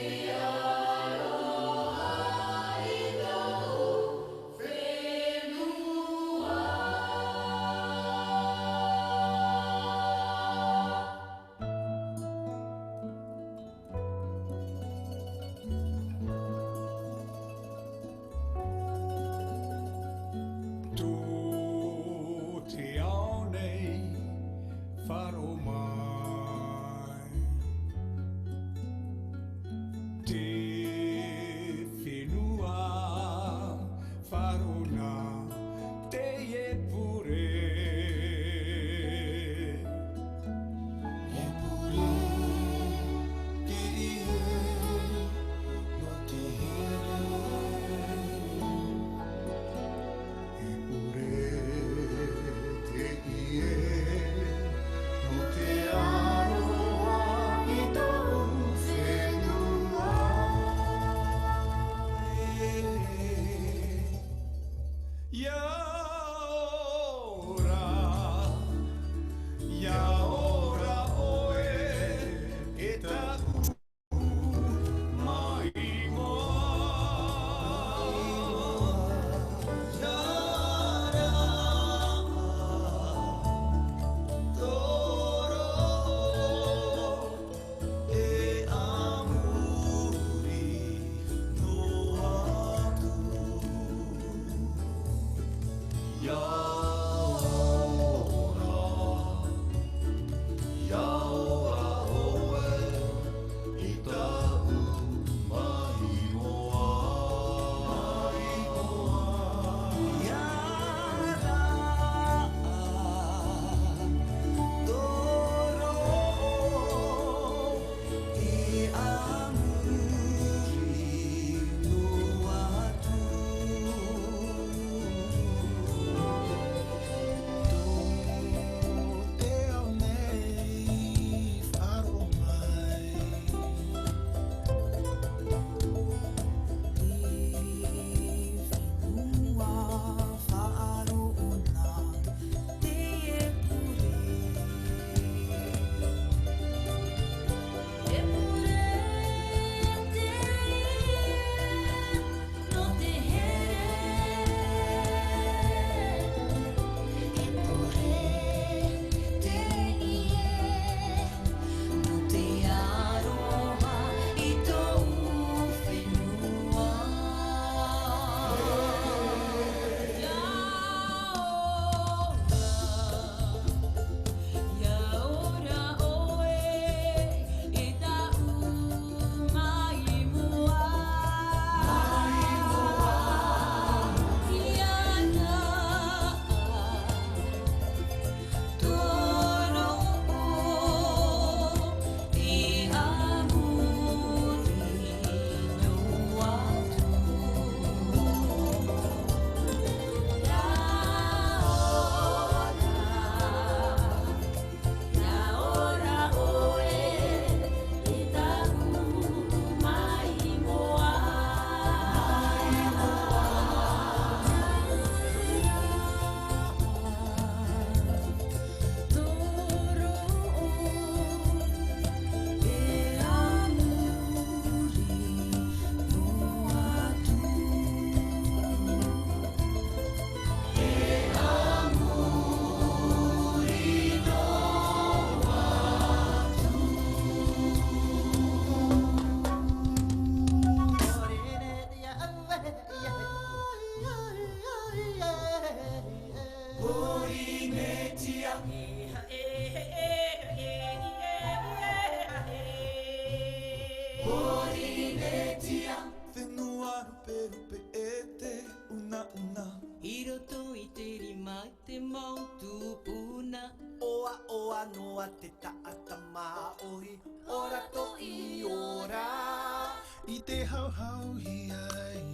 te hau hau ia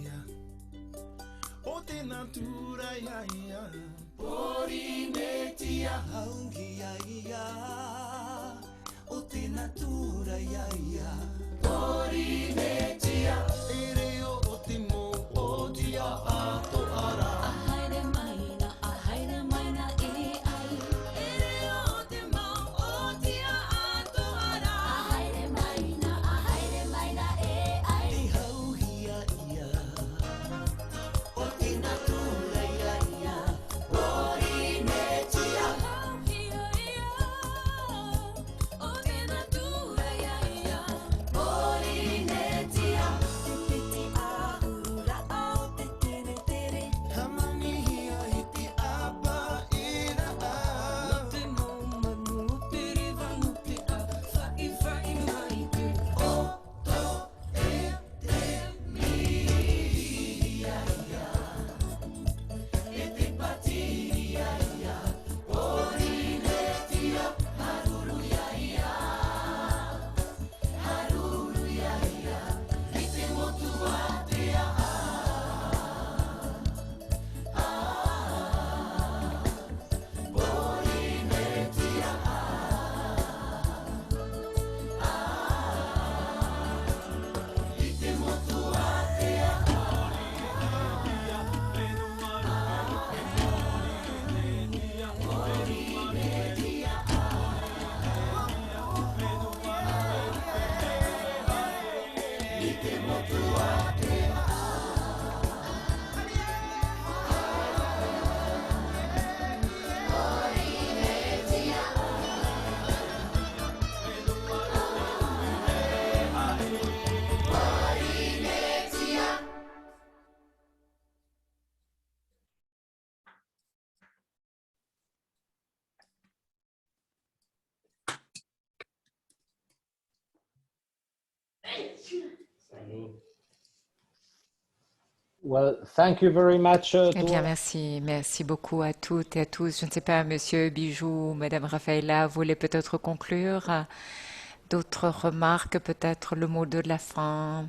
ia. O te natura ia ia. Porinetia hau ia ia. O te natura ia ia. Porinetia. E reo o te mo o tia ato ara. Ahaere maina e ai. E reo o te mo o tia ato ara. Ahaere maina e ai. E hau ia ia. O te natura ia ia. Porinetia. Hau ia ia. O te natura ia ia. Porinetia. Te piti ahura au te tere tere. Hamani hia i te apa ira a. No te mau manu te rivangu te a. Whai whai mai te oto e te mi ia ia. E te pati ia ia. Porinetia. Haruru ia ia. Haruru ia ia. I te motu a te a. Porinetia. I te motu a te a. I te motu a te a. Well, thank you very much Eh to bien, merci. Merci beaucoup à toutes et à tous. Je ne sais pas, Monsieur Bijoux, Madame Raffaella, voulez peut-être conclure? D'autres remarques, peut-être le mot de la fin?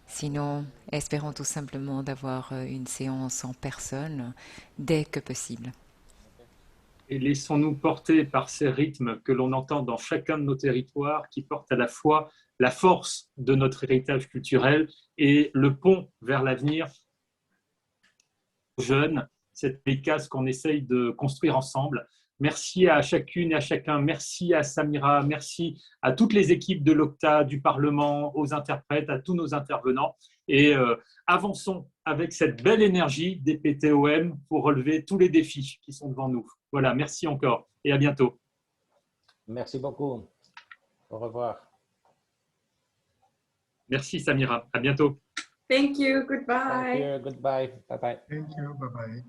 Sinon, espérons tout simplement d'avoir une séance en personne dès que possible. Et laissons-nous porter par ces rythmes que l'on entend dans chacun de nos territoires, qui portent à la fois la force de notre héritage culturel et le pont vers l'avenir jeunes, cette bécasse qu'on essaye de construire ensemble. Merci à chacune et à chacun. Merci à Samira. Merci à toutes les équipes de l'Octa, du Parlement, aux interprètes, à tous nos intervenants. Et avançons avec cette belle énergie des PTOM pour relever tous les défis qui sont devant nous. Voilà, merci encore et à bientôt. Merci beaucoup. Au revoir. Merci Samira, à bientôt. Thank you. Goodbye. Thank you. Goodbye. Bye bye. Thank you. Bye bye.